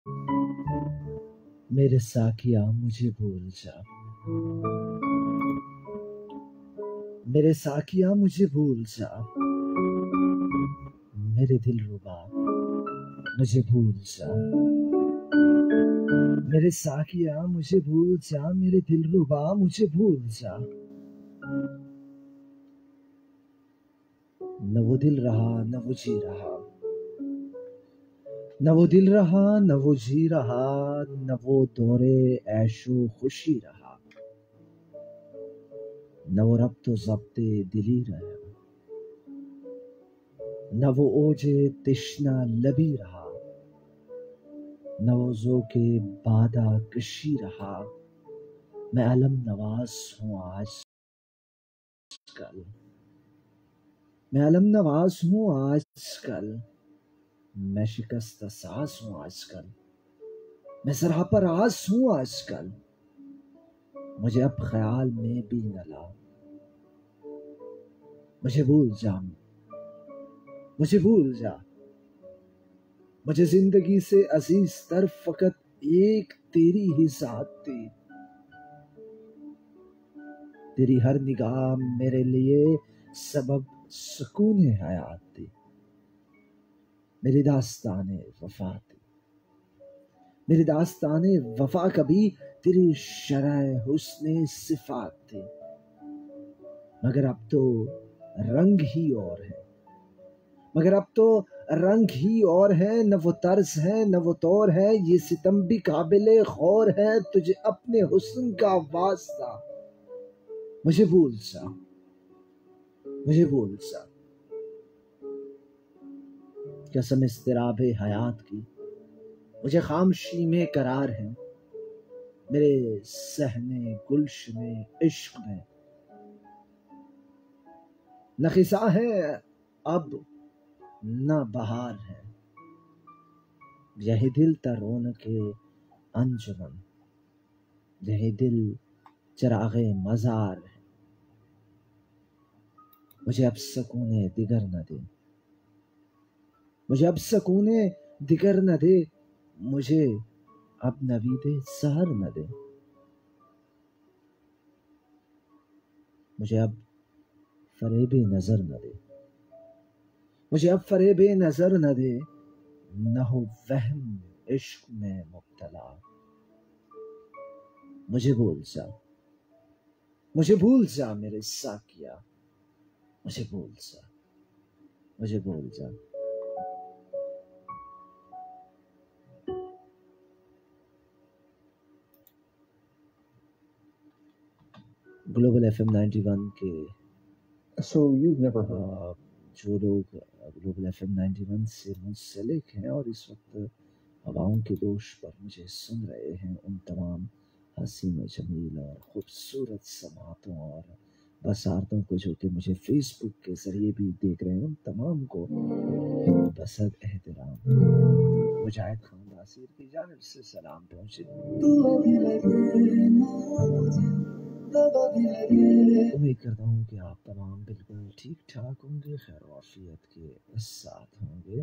میرے ساقیا مجھے بھول جا، میرے ساقیا مجھے بھول جا، میرے دل ربا مجھے بھول جا، میرے ساقیا مجھے بھول جا، میرے دل ربا مجھے بھول جا۔ نہ وہ دل رہا نہ وہ جی رہا، نہ وہ دل رہا نہ وہ جی رہا، نہ وہ دورے عیش و خوشی رہا، نہ وہ ربط و ضبط دلی رہا، نہ وہ اوج تشنہ لبی رہا، نہ وہ ذوق بادہ کشی رہا۔ میں علم نواز ہوں آج کل، میں علم نواز ہوں آج کل، میں شکست ساز ہوں آج کل، میں سراپا راز ہوں آج کل، مجھے اب خیال میں بھی نہ لا۔ مجھے بھول جا، مجھے بھول جا، مجھے زندگی سے عزیز تر فقط ایک تیری ہی ذات تھی۔ تیری ہر نگاہ میرے لیے سبب سکون حیات تھی۔ میری داستان وفا تھی، میری داستان وفا کبھی تیری شرح حسن صفات تھی، مگر اب تو رنگ ہی اور ہے، مگر اب تو رنگ ہی اور ہے، نہ وہ طرز ہے نہ وہ طور ہے، یہ ستم بھی قابل غور ہے، تجھے اپنے حسن کا واسطہ۔ مجھے بھول جا، مجھے بھول جا، قسم اضطراب حیات کی مجھے خاموشی میں قرار ہے، میرے صحن گلشن عشق میں نہ خزاں ہے اب نہ بہار ہے، یہی دل تا رونق انجمن، یہی دل چراغ مزار ہے۔ مجھے اب سکون دیگر نہ دے، مجھے اب سکون دیگر نہ دے، مجھے اب نوید سحر نہ دے، مجھے اب فریب نظر نہ دے، مجھے اب فریب نظر نہ دے، نہ ہو وہم عشق میں مبتلا۔ مجھے بھول جا، مجھے بھول جا میرے ساقیا، مجھے بھول جا، مجھے بھول جا۔ گلوبل ایف ایم 91 کے So you've never heard. جو لوگ گلوبل ایف ایم 91 سے منسلک ہیں اور اس وقت ہواؤں کے دوش پر مجھے سن رہے ہیں، ان تمام حسین و جمیل اور خوبصورت سماعتوں اور بصارتوں کو جو کہ مجھے فیس بک کے ذریعے بھی دیکھ رہے ہیں، ان تمام کو بسد احترام مجاہد خان ناصر کی جانب سے سلام پہنچے۔ امید کرتا ہوں کہ آپ تمام بالکل ٹھیک ٹھاک ہوں گے، خیر و عافیت کے ساتھ ہوں گے۔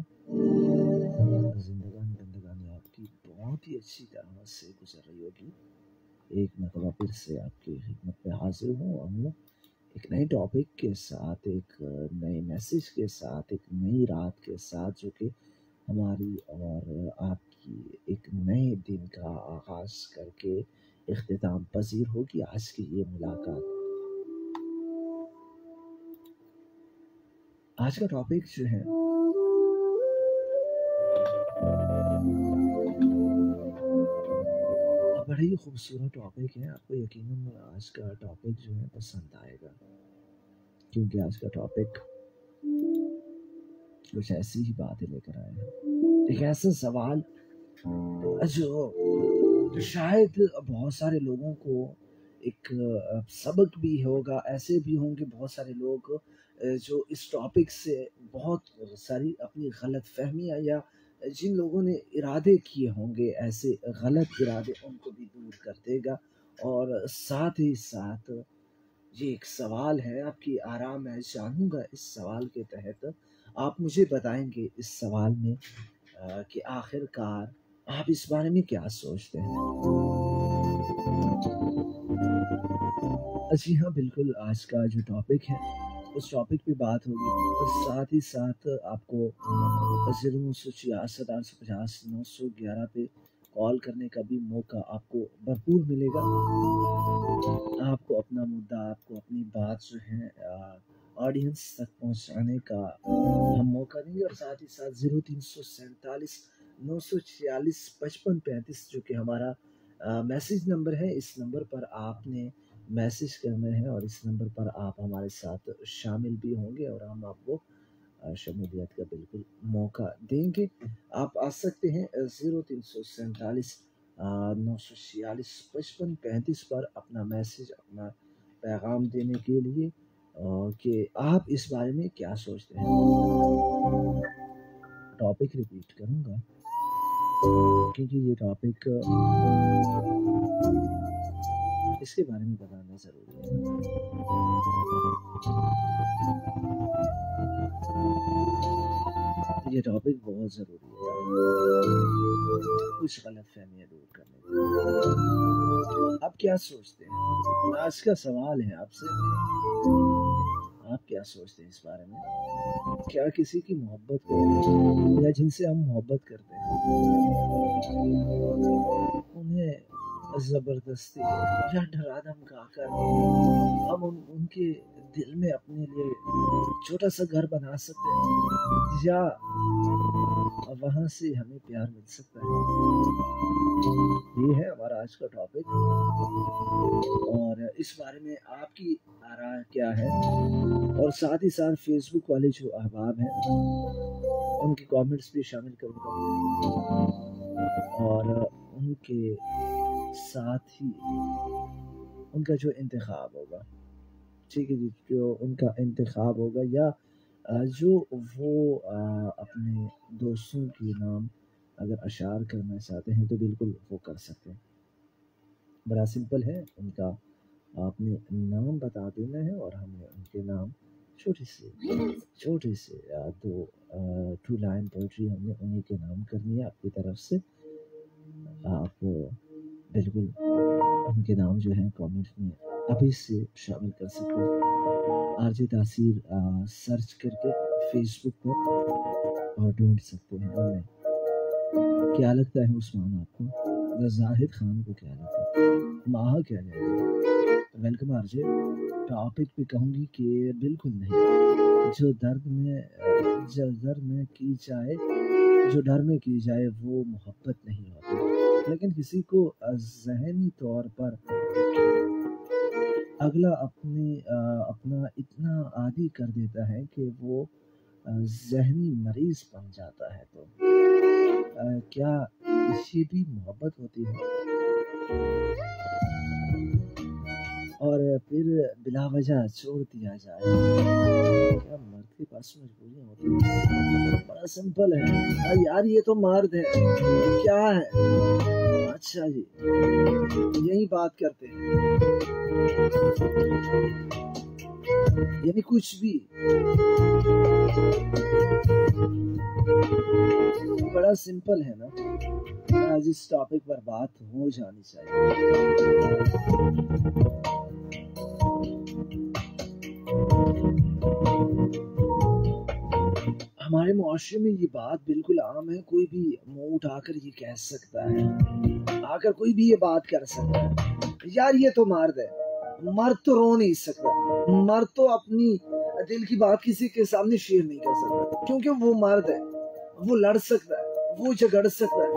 زندگان بندگانی آپ کی بہت ہی اچھی طرح سے گزر رہی ہوگی۔ ایک مرتبہ پھر سے آپ کی خدمت میں حاضر ہوں ایک نئے ٹاپک کے ساتھ، ایک نئے میسج کے ساتھ، ایک نئی رات کے ساتھ، جو کہ ہماری اور آپ کی ایک نئے دن کا آغاز کر کے اختتام پذیر ہوگی آج کی یہ ملاقات۔ آج کا ٹاپک جو ہے بڑا ہی خوبصورت ٹاپک ہے، آپ کو یقیناً آج کا ٹاپک جو ہے پسند آئے گا، کیونکہ آج کا ٹاپک کچھ ایسی ہی باتیں لے کر آئے ہیں، ایک ایسا سوال جو شاید بہت سارے لوگوں کو ایک سبق بھی ہوگا، ایسے بھی ہوں گے بہت سارے لوگ جو اس ٹاپک سے بہت ساری اپنی غلط فہمیاں یا جن لوگوں نے ارادے کیے ہوں گے ایسے غلط ارادے، ان کو بھی دور کر دے گا، اور ساتھ ہی ساتھ یہ ایک سوال ہے، آپ کی آراء میں جانوں گا اس سوال کے تحت۔ آپ مجھے بتائیں گے اس سوال میں کہ آخر کار آپ اس بارے میں کیا سوچتے ہیں؟ جی ہاں بالکل، آج کا جو ٹاپک ہے اس ٹاپک پہ بات ہوگی، اور ساتھ ہی ساتھ آپ کو 0966 850 911 پہ کال کرنے کا بھی موقع آپ کو بھرپور ملے گا۔ آپ کو اپنا مدعا، آپ کو اپنی بات جو ہے آڈینس تک پہنچانے کا ہم موقع دیں گے، اور ساتھ ہی ساتھ 0347 946 5535 جو کہ ہمارا میسیج نمبر ہے، اس نمبر پر آپ نے میسیج کرنا ہے، اور اس نمبر پر آپ ہمارے ساتھ شامل بھی ہوں گے، اور ہم آپ کو شمولیت کا بالکل موقع دیں گے۔ آپ آ سکتے ہیں 0347 946 5535 پر اپنا میسیج، اپنا پیغام دینے کے لیے کہ آپ اس بارے میں کیا سوچتے ہیں۔ ٹاپک ریپیٹ کروں گا کیونکہ یہ ٹاپک اس کے بارے میں بتانا ضروری ہے۔ یہ ٹاپک بہت ضروری ہے کچھ غلط فہمیاں دور کرنے کے۔ آپ کیا سوچتے ہیں؟ آج کا سوال ہے آپ سے، آپ کیا سوچتے ہیں اس بارے میں؟ کیا کسی کی محبت کو، یا جن سے ہم محبت کرتے ہیں، انہیں زبردستی یا ڈرا دھمکا کر ہم ان کے دل میں اپنے لیے چھوٹا سا گھر بنا سکتے ہیں، یا وہاں سے ہمیں پیار مل سکتا ہے؟ یہ ہے ہمارا آج کا ٹاپک، اور اس بارے میں آپ کی آراء کیا ہے؟ اور ساتھ ہی ساتھ فیس بک والے جو احباب ہیں ان کے کامنٹس بھی شامل کروں گا، اور ان کے ساتھ ہی ان کا جو انتخاب ہوگا، ٹھیک ہے جی، جو ان کا انتخاب ہوگا، یا جو وہ اپنے دوستوں کے نام اگر اشعار کرنا چاہتے ہیں تو بالکل وہ کر سکتے ہیں۔ بڑا سمپل ہے، ان کا آپ نے نام بتا دینا ہے، اور ہم نے ان کے نام چھوٹے سے ٹو لائن پوئٹری ہم نے انہیں کے نام کرنی ہے آپ کی طرف سے۔ آپ بالکل ان کے نام جو ہیں کامنٹ میں ابھی سے شامل کر سکتے ہیں۔ آرجے تاثیر سرچ کر کے فیس بک پر اور ڈھونڈ سکتے ہیں ہمیں۔ کیا لگتا ہے عثمان آپ کو؟ زاہد خان کو کیا لگتا ہے؟ ماہا کیا لگتا ہے؟ ویلکم آرجے۔ ٹاپک پہ کہوں گی کہ بالکل نہیں، جو ڈر میں کی جائے وہ محبت نہیں ہوتی، لیکن کسی کو ذہنی طور پر اگلا اپنا اتنا عادی کر دیتا ہے کہ وہ ذہنی مریض بن جاتا ہے، تو کیا یہ بھی محبت ہوتی ہے؟ اور پھر بلا وجہ چھوڑ دیا جائے، کیا مرد کے پاس مجبوریاں ہوتی ہیں؟ بڑا سمپل ہے یار، یہ تو مرد ہے، کیا ہے؟ اچھا جی، یہی بات کرتے ہیں، یعنی کچھ بھی بڑا سمپل ہے نا۔ آج اس ٹاپک پر بات ہو جانی چاہیے۔ ہمارے معاشرے میں یہ بات بالکل عام ہے، کوئی بھی منہ اٹھا کر یہ کہہ سکتا ہے، آ کر کوئی بھی یہ بات کر سکتا ہے، یار یہ تو مرد ہے۔ مرد تو رو نہیں سکتا، مرد تو اپنی دل کی بات کسی کے سامنے شیئر نہیں کر سکتا، کیونکہ وہ مرد ہے، وہ لڑ سکتا ہے، وہ جھگڑ سکتا ہے،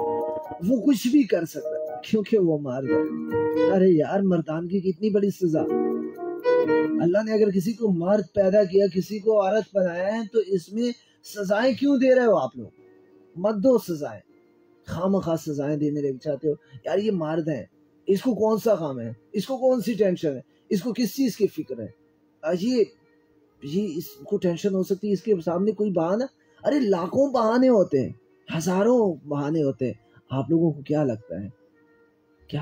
وہ کچھ بھی کر سکتا ہے، کیونکہ وہ مرد ہے۔ ارے یار، مردانگی کی اتنی بڑی سزا، اللہ نے اگر کسی کو مرد پیدا کیا، کسی کو عورت بنایا ہے، تو اس میں سزائیں کیوں دے رہے ہو آپ لوگ؟ مت دو سزائیں، خواہ سزائیں دینے لگ چاہتے ہو۔ یار یہ مرد ہے، اس کو کون سا کام ہے، اس کو کون سی ٹینشن ہے، اس کو کس چیز کی فکر ہے؟ یہ اس کو ٹینشن ہو سکتی ہے، اس کے سامنے کوئی بہانہ؟ ارے لاکھوں بہانے ہوتے ہیں، ہزاروں بہانے ہوتے ہیں۔ آپ لوگوں کو کیا لگتا ہے کہ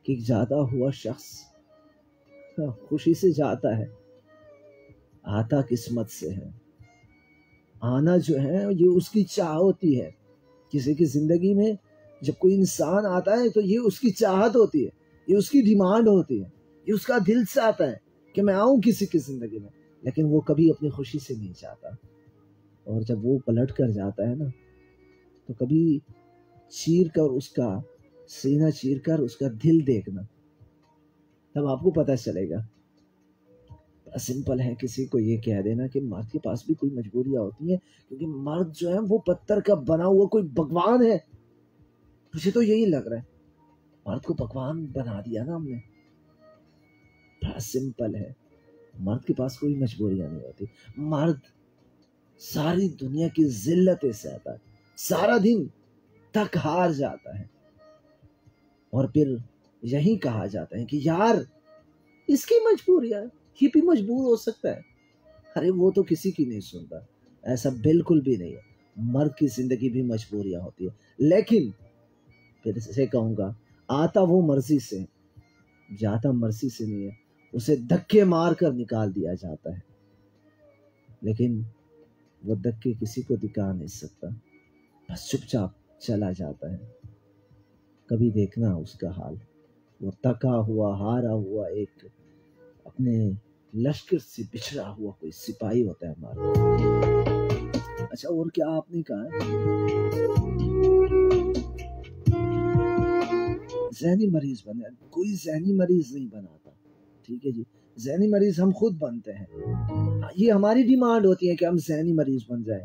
ایک جاتا ہوا شخص خوشی سے جاتا ہے؟ آتا قسمت سے ہے، آنا جو ہے یہ اس کی چاہ ہوتی ہے، کسی کی زندگی میں جب کوئی انسان آتا ہے تو یہ اس کی چاہت ہوتی ہے، یہ اس کی ڈیمانڈ ہوتی ہے، یہ اس کا دل سے آتا ہے کہ میں آؤں کسی کی زندگی میں، لیکن وہ کبھی اپنی خوشی سے نہیں چاہتا. اور جب وہ پلٹ کر جاتا ہے نا تو کبھی چیر کر اس کا سینہ چیر کر اس کا دل دیکھنا، تب آپ کو پتہ چلے گا. سمپل ہے کسی کو یہ کہہ دینا کہ مرد کے پاس بھی کوئی مجبوریاں ہوتی ہیں، کیونکہ مرد جو ہے وہ پتھر کا بنا ہوا کوئی بھگوان ہے. مجھے تو یہی لگ رہا ہے مرد کو بھگوان بنا دیا نا ہم نے. بڑا سمپل ہے، مرد کے پاس کوئی مجبوریاں نہیں ہوتی. مرد ساری دنیا کی ذلتیں سہتا ہے، سارا دن تک ہار جاتا ہے، اور پھر یہی کہا جاتا ہے کہ یار اس کی مجبوریاں، یہ بھی مجبور ہو سکتا ہے. ارے وہ تو کسی کی نہیں سنتا، ایسا بالکل بھی نہیں ہے. مرد کی زندگی بھی مجبوریاں ہوتی ہے، لیکن پھر سے کہوں گا آتا وہ مرضی سے، جاتا مرضی سے نہیں ہے. اسے دھکے مار کر نکال دیا جاتا ہے، لیکن وہ دھکے کسی کو دکھا نہیں سکتا، بس چپ چاپ چلا جاتا ہے. کبھی دیکھنا اس کا حال، وہ تکا ہوا ہارا ہوا ایک اپنے لشکر سے بچھڑا ہوا کوئی سپاہی ہوتا ہے ہمارا. اچھا اور کیا آپ نے کہا ہے؟ ذہنی مریض بنے، کوئی ذہنی مریض نہیں بناتا، ٹھیک ہے جی. ذہنی مریض ہم خود بنتے ہیں، یہ ہماری ڈیمانڈ ہوتی ہے کہ ہم ذہنی مریض بن جائیں.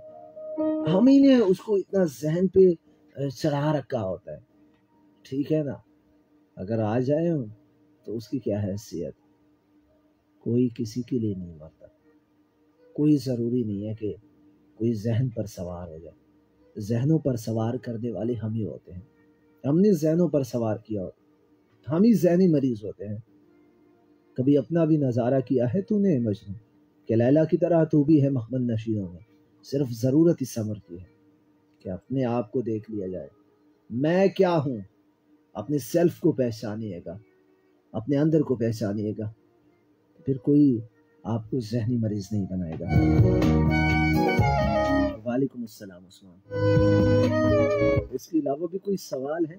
ہم ہی نے اس کو اتنا ذہن پہ چڑھا رکھا ہوتا ہے، ٹھیک ہے نا. اگر آ جائے تو اس کی کیا حیثیت. کوئی کسی کے لیے نہیں مرتا، کوئی ضروری نہیں ہے کہ کوئی ذہن پر سوار ہو جائے. ذہنوں پر سوار کرنے والے ہم ہی ہوتے ہیں، ہم نے ذہنوں پر سوار کیا ہوتا، ہم ہی ذہنی مریض ہوتے ہیں. کبھی اپنا بھی نظارہ کیا ہے تو نے مجنون کہ لیلا کی طرح تو بھی ہے مخمل نشینوں میں، صرف ضرورت اس امر کی ہے کہ اپنے آپ کو دیکھ لیا جائے. میں کیا ہوں، اپنے سیلف کو پہچانیے گا، اپنے اندر کو پہچانیے گا، پھر کوئی آپ کو ذہنی مریض نہیں بنائے گا. وعلیکم السلام عثمان. اس کے علاوہ بھی کوئی سوال ہے؟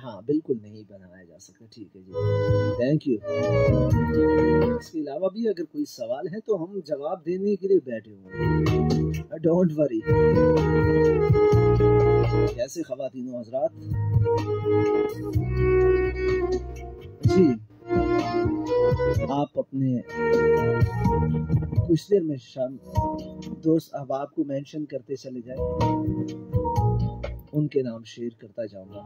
ہاں بالکل نہیں بنایا جا سکتا، ٹھیک ہے جی، تھینک یو. اس کے علاوہ بھی اگر کوئی سوال ہے تو ہم جواب دینے کے لیے بیٹھے ہوئے، ڈونٹ وری. کیسے خواتین و حضرات؟ جی آپ اپنے کچھ دیر میں دوست احباب کو مینشن کرتے چلے جائیں، ان کے نام شیئر کرتا جاؤں گا.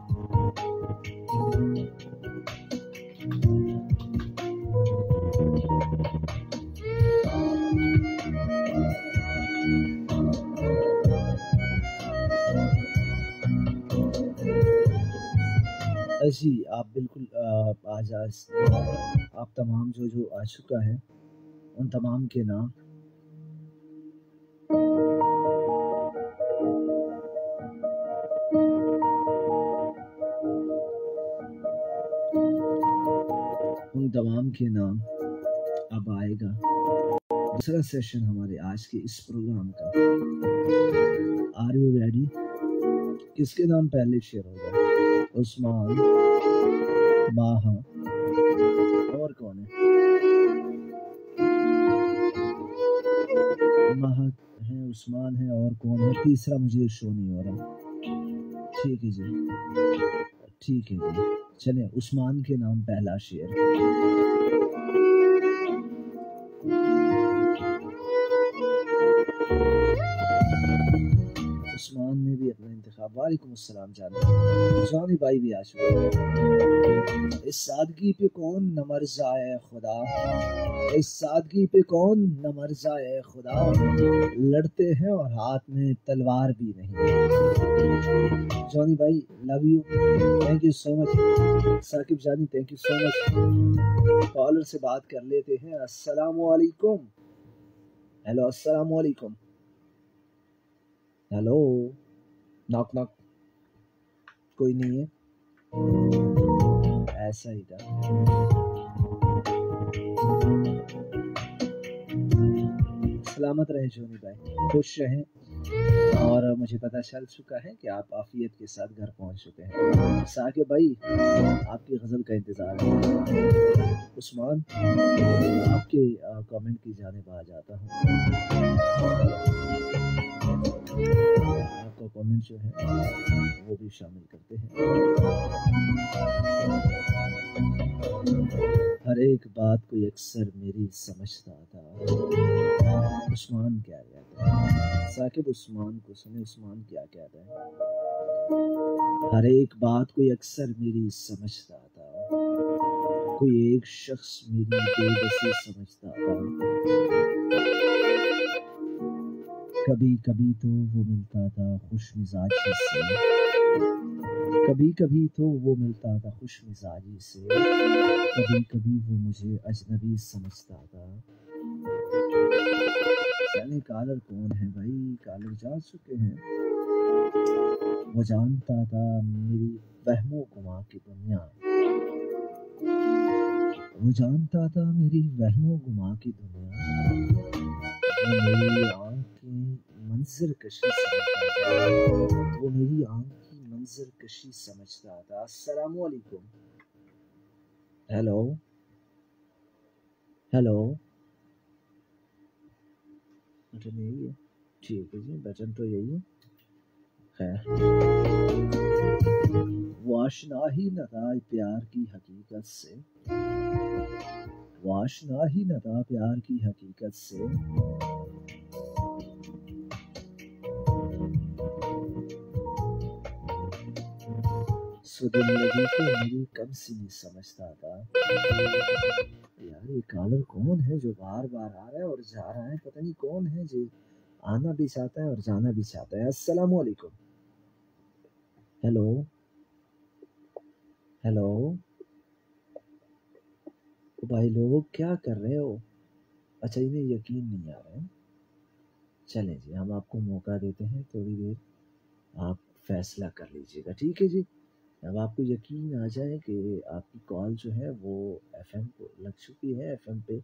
جی آپ بالکل آج آپ تمام جو آ چکا ہے ان تمام کے نام اب آئے گا. دوسرا سیشن ہمارے آج کے اس پروگرام کا. Are you ready? کس کے نام پہلے شیئر ہوگا؟ عثمان، ماہا، اور کون ہے؟ ماہا ہے، عثمان ہے، اور کون ہے؟ تیسرا مجھے شو نہیں ہو رہا. ٹھیک ہے جی، ٹھیک ہے جی، چلیں عثمان کے نام پہلا شیئر. عثمان نے بھی اپنا انتخاب. وعلیکم السلام جانی بھائی بھی آ چکے. اس سادگی پہ کون نہ مر جائے خدا، اس سادگی پہ کون نہ مر جائے خدا، لڑتے ہیں اور ہاتھ میں تلوار بھی نہیں. جانی بھائی love you, thank you so much. Saqib جانی thank you so much. Caller سے بات کر لیتے ہیں. السلام علیکم. ہیلو السلام علیکم. ہیلو، ناک ناک، کوئی نہیں ہے. ایسا ہی تھا. سلامت رہیں جونی بھائی، خوش رہیں. اور مجھے پتہ چل چکا ہے کہ آپ عافیت کے ساتھ گھر پہنچ چکے ہیں. ثاقب بھائی آپ کی غزل کا انتظار ہے. عثمان آپ کے کامنٹ کی جانب آ جاتا ہوں. آپ کا کامنٹ جو ہے وہ بھی شامل کرتے ہیں. ہر ایک بات کو اکثر میری سمجھتا تھا. عثمان کیا کہتا ہے؟ ثاقب عثمان کو سنیں، عثمان کیا کہتا ہے؟ ہر ایک بات کو اکثر میری سمجھتا تھا، کوئی ایک شخص میری بے بسی سمجھتا تھا. کبھی کبھی تو وہ ملتا تھا خوش مزاجی سے، کبھی کبھی تو وہ ملتا تھا خوش مزاجی سے، کبھی کبھی وہ مجھے اجنبی سمجھتا تھا. چلے کالر کون ہے بھائی؟ کالر جا چکے ہیں. وہ جانتا تھا میری وہم و گما کی دنیا، وہ جانتا تھا میری وہم و گما کی دنیا، وہ میری آنکھ کی منظر کشی سمجھتا تھا، وہ میری آنکھ کی منظر کشی سمجھتا تھا. السلام علیکم. Hello hello. بٹن یہی ہے، ٹھیک ہے جی، بٹن تو یہی ہے. خیر، وہ آشنا ہی نہ تھا پیار کی حقیقت سے، وہ آشنا ہی نہ تھا پیار کی حقیقت سے، سو دل لگی کو میری کم سنی سمجھتا تھا. یار یہ کالر کون ہے جو بار بار آ رہا ہے اور جا رہا ہے؟ پتہ نہیں کون ہے جو آنا بھی چاہتا ہے اور جانا بھی چاہتا ہے. السلام علیکم. Hello hello. بھائی لوگ کیا کر رہے ہو؟ اچھا انہیں یقین نہیں آ رہا ہے. چلیں جی ہم آپ کو موقع دیتے ہیں تھوڑی دیر، آپ فیصلہ کر لیجئے گا، ٹھیک ہے جی. اب آپ کو یقین آ جائے کہ آپ کی کال جو ہے وہ ایف ایم کو لگ چکی ہے، ایف ایم پہ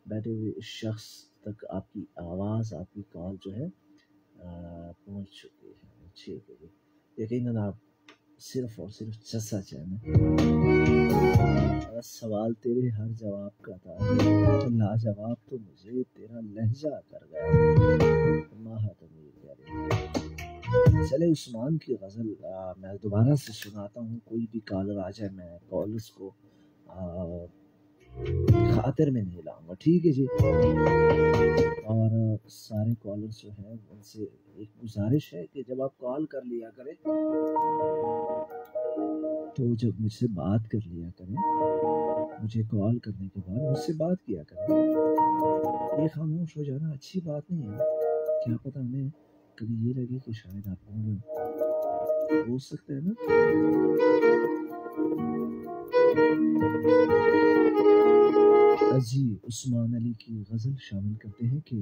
بیٹھے ہوئے اس شخص تک آپ کی آواز، آپ کی کال جو ہے پہنچ چکی ہے. ٹھیک ہے جی. یقیناً آپ صرف اور صرف چسا چین سوال تیرے ہر جواب کا تھا، لاجواب تو مجھے تیرا لہجہ کر گیا. چلے عثمان کی غزل میں دوبارہ سے سناتا ہوں. کوئی بھی کالر آ جائے میں کالرس کو خاطر میں نہیں لاؤں گا، ٹھیک ہے جی. اور سارے کالرس جو ہیں ان سے ایک گزارش ہے کہ جب آپ کال کر لیا کریں تو جب مجھ سے بات کر لیا کریں، مجھے کال کرنے کے بعد مجھ سے بات کیا کریں. یہ خاموش ہو جانا اچھی بات نہیں ہے. کیا پتہ ہمیں کبھی یہ لگے کہ شاید آپ کو ہو سکتا ہے نا. جی عثمان علی کی غزل شامل کرتے ہیں کہ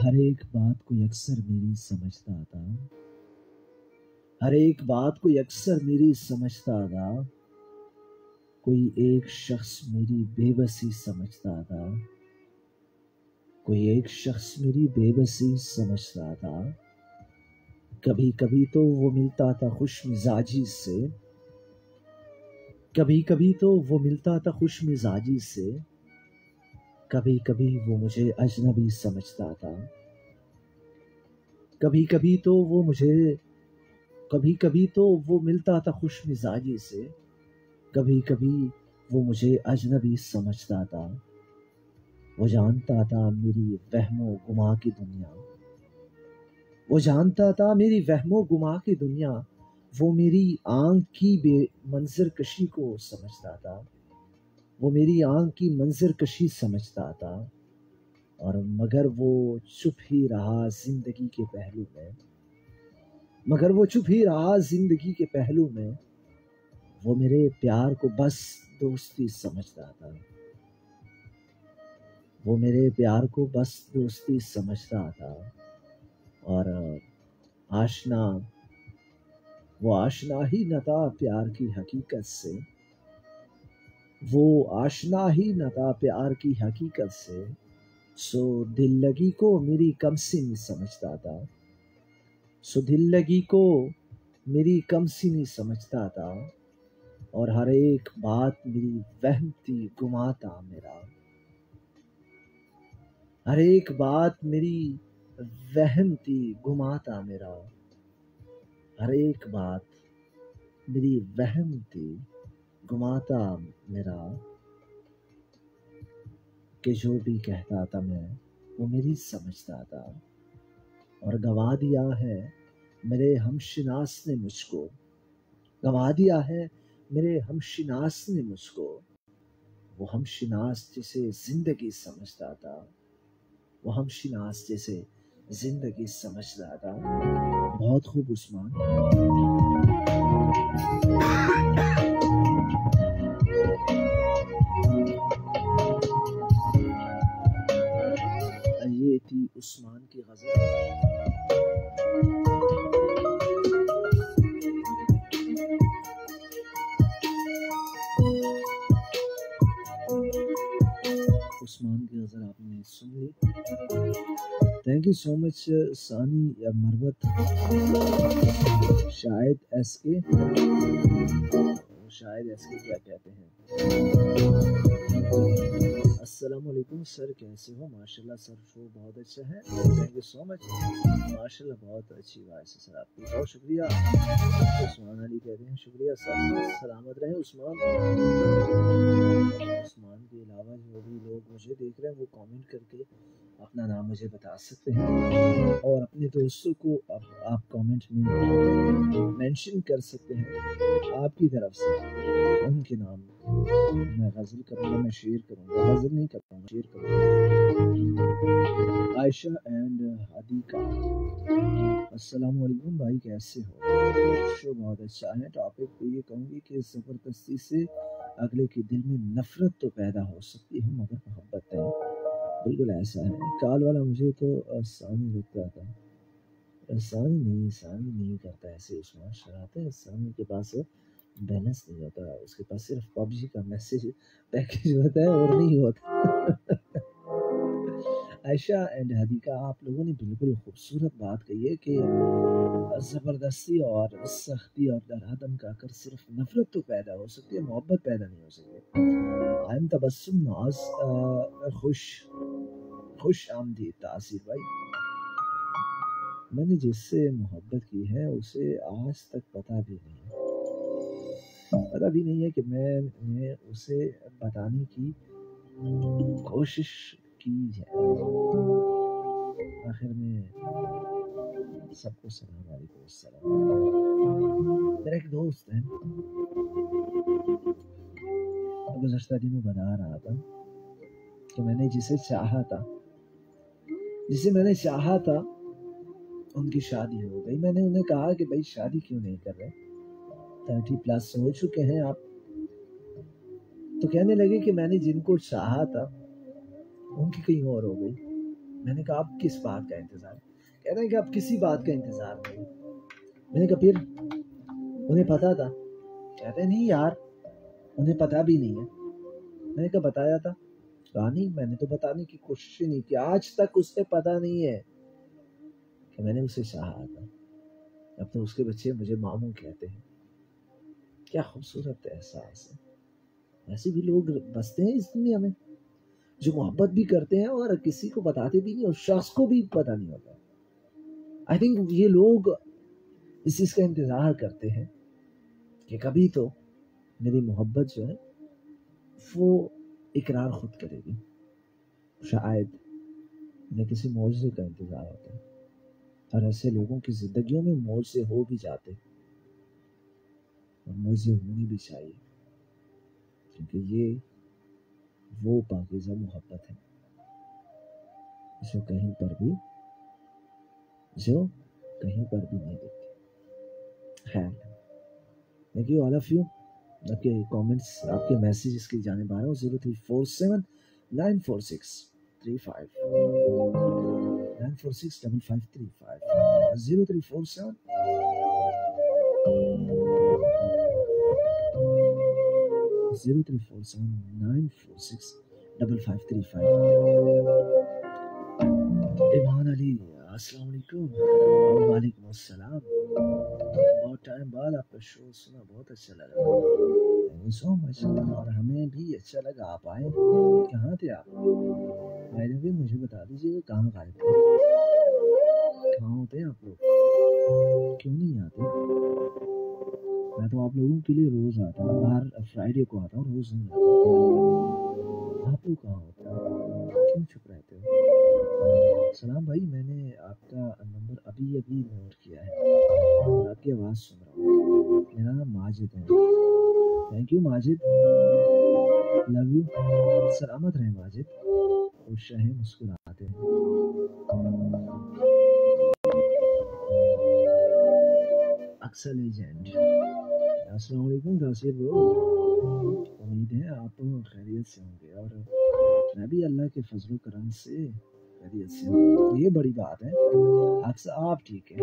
ہر ایک بات کو یکسر میری سمجھتا تھا، ہر ایک بات کو یکسر میری سمجھتا تھا، کوئی ایک شخص میری بے بسی سمجھتا تھا، کوئی ایک شخص میری بے بسی سمجھتا تھا. کبھی کبھی تو وہ ملتا تھا خوش مزاجی سے، کبھی کبھی تو وہ ملتا تھا خوش مزاجی سے، کبھی کبھی وہ مجھے اجنبی سمجھتا تھا. کبھی کبھی تو وہ مجھے، کبھی کبھی تو وہ ملتا تھا خوش مزاجی سے، کبھی کبھی وہ مجھے اجنبی سمجھتا تھا. وہ جانتا تھا میری وہم و گما کی دنیا، وہ جانتا تھا میری وہم و گما کی دنیا، وہ میری آنکھ کی بے منظر کشی کو سمجھتا تھا، وہ میری آنکھ کی منظر کشی سمجھتا تھا. اور مگر وہ چپ ہی رہا زندگی کے پہلو میں، مگر وہ چپ ہی رہا زندگی کے پہلو میں، وہ میرے پیار کو بس دوستی سمجھتا تھا، وہ میرے پیار کو بس دوستی سمجھتا تھا. اور آشنا، وہ آشنا ہی نہ تھا پیار کی حقیقت سے، وہ آشنا ہی نہ تھا پیار کی حقیقت سے، سو دل لگی کو میری کم سنی سمجھتا تھا، سو دل لگی کو میری کم سنی سمجھتا تھا، اور ہر ایک بات میری وہم تھی گما تھا میرا، ہر ایک بات میری وہم تھی گما تھا میرا، ہر ایک بات میری وہم تھی گما تھا میرا، کہ جو بھی کہتا تھا میں وہ میری سمجھتا تھا، اور گوا دیا ہے میرے ہمشناس نے مجھ کو، گوا دیا ہے میرے ہمشناس نے مجھ کو، وہ ہمشناس جسے زندگی سمجھتا تھا، وہ ہمشناس جسے زندگی سمجھتا تھا۔ بہت خوب عثمان۔ یہ تھی عثمان کی غزل۔ عثمان کی غزل آپ نے سن لی۔ تھینک یو سو مچ ثانی یا مروت، شاہد ایس کے، شاہد ایس کے کیا کہتے ہیں؟ السلام علیکم سر، کیسے ہو؟ ماشاءاللہ سر، شو بہت اچھا ہے، تھینک یو سو مچ، ماشاءاللہ بہت اچھی وائس ہے سر آپ کی، بہت شکریہ۔ عثمان علی کہتے ہیں شکریہ سر، سلامت رہیں عثمان۔ عثمان کے علاوہ جو بھی لوگ مجھے دیکھ رہے ہیں وہ کامنٹ کر کے اپنا نام مجھے بتا سکتے ہیں، اور اپنے دوستوں کو آپ کامنٹ میں مینشن کر سکتے ہیں آپ کی طرف سے ان کے نام میں غزل کروں گا، میں شیئر کروں گا، غزل نہیں کروں گا، شیئر کروں گا۔ عائشہ اینڈ حدیقہ، السلام علیکم بھائی، کیسے ہو؟ شو بہت اچھا ہے۔ ٹاپک پہ یہ کہوں گی کہ زبردستی سے اگلے کے دل میں نفرت تو پیدا ہو سکتی ہے مگر محبت ہے، بالکل ایسا ہے۔ کال والا مجھے تو ثانی لگتا تھا، ثانی نہیں کرتا ایسے عثمان شراتے، ثانی کے پاس بیلنس نہیں ہوتا، اس کے پاس صرف پب جی کا میسج پیکج ہوتا ہے اور نہیں ہوتا۔ عائشہ اینڈ حدیقہ، آپ لوگوں نے بالکل خوبصورت بات کہی ہے کہ زبردستی اور سختی اور درہدم کا کر صرف نفرت تو پیدا ہو سکتی ہے، محبت پیدا نہیں ہو سکتی۔ آئم تبسم ناز، خوش آمدید تاثیر بھائی۔ میں نے جس سے محبت کی ہے اسے آج تک پتہ بھی نہیں ہے کہ میں نے اسے بتانے کی کوشش کی ہے۔ آخر میں سب کو سلام علیکم السلام۔ میرا ایک دوست ہے، گزشتہ دنوں بتا رہا تھا کہ میں نے جسے میں نے چاہا تھا ان کی شادی ہو گئی۔ میں نے انہیں کہا کہ بھائی شادی کیوں نہیں کر رہے، 30+ ہو چکے ہیں آپ؟ تو کہنے لگے کہ میں نے جن کو چاہا تھا ان کی کہیں اور ہو گئی۔ میں نے کہا آپ کس بات کا انتظار؟ کہہ رہے ہیں کہ آپ کسی بات کا انتظار نہیں۔ میں نے کہا پھر انہیں پتا تھا؟ کہتے ہیں نہیں یار انہیں پتا بھی نہیں ہے۔ میں نے کہا بتایا تھا؟ کہا نہیں میں نے تو بتانے کی کوشش ہی نہیں کی، آج تک اسے پتا نہیں ہے کہ میں نے اسے چاہا تھا۔ اب تو اس کے بچے مجھے ماموں کہتے ہیں۔ کیا خوبصورت احساس ہے۔ ایسے بھی لوگ بستے ہیں اس دنیا میں جو محبت بھی کرتے ہیں اور کسی کو بتاتے بھی نہیں، اور شخص کو بھی پتا نہیں ہوتا۔ آئی تھنک یہ لوگ اس چیز کا انتظار کرتے ہیں کہ کبھی تو میری محبت جو ہے وہ اقرار خود کرے گی، شاید انہیں کسی معجزے کا انتظار ہوتا ہے، اور ایسے لوگوں کی زندگیوں میں معجزے ہو بھی جاتے اور معجزے ہونی بھی چاہیے، کیونکہ یہ وہ پاکیزہ محبت ہے جو کہیں پر بھی نہیں دکھتی۔ خیر، thank you all of you. آپ کے کامنٹس، آپ کے میسیجز کی جانب آ رہا ہوں۔ 0347 946 35 946 5535 0347 946 5535۔ ایمان علی السلام علیکم. وعلیکم السلام. بہت ٹائم بعد آپ کا شو سنا, بہت اچھا لگا. تھینک یو سو مچ. اور ہمیں بھی اچھا لگا آپ آئے. کہاں تھے آپ؟ بھی مجھے بتا دیجیے کہاں غائب تھے, کہاں ہوتے ہیں آپ لوگ, کیوں نہیں آتے؟ میں تو آپ لوگوں کے لیے روز آتا ہوں, ہر فرائیڈے کو آتا ہوں, روز نہیں آتا. آپ لوگ کہاں ہوتے ہیں, کیوں چھپ رہتے ہو؟ سلام بھائی, میں نے آپ کا نمبر ابھی نوٹ کیا ہے اور آپ کی آواز سن رہا ہوں. میرا نام ماجد ہے. Thank you Majid, love you. سلامت رہیں ماجد, خوش رہیں, مسکراتے ہیں. اکثر لیجنڈ السلام علیکم ناصر برو, امید ہے آپ خیریت سے ہوں گے اور میں بھی اللہ کے فضل و کرم سے خیریت سے ہوں. یہ بڑی بات ہے. اکثر آپ ٹھیک ہے,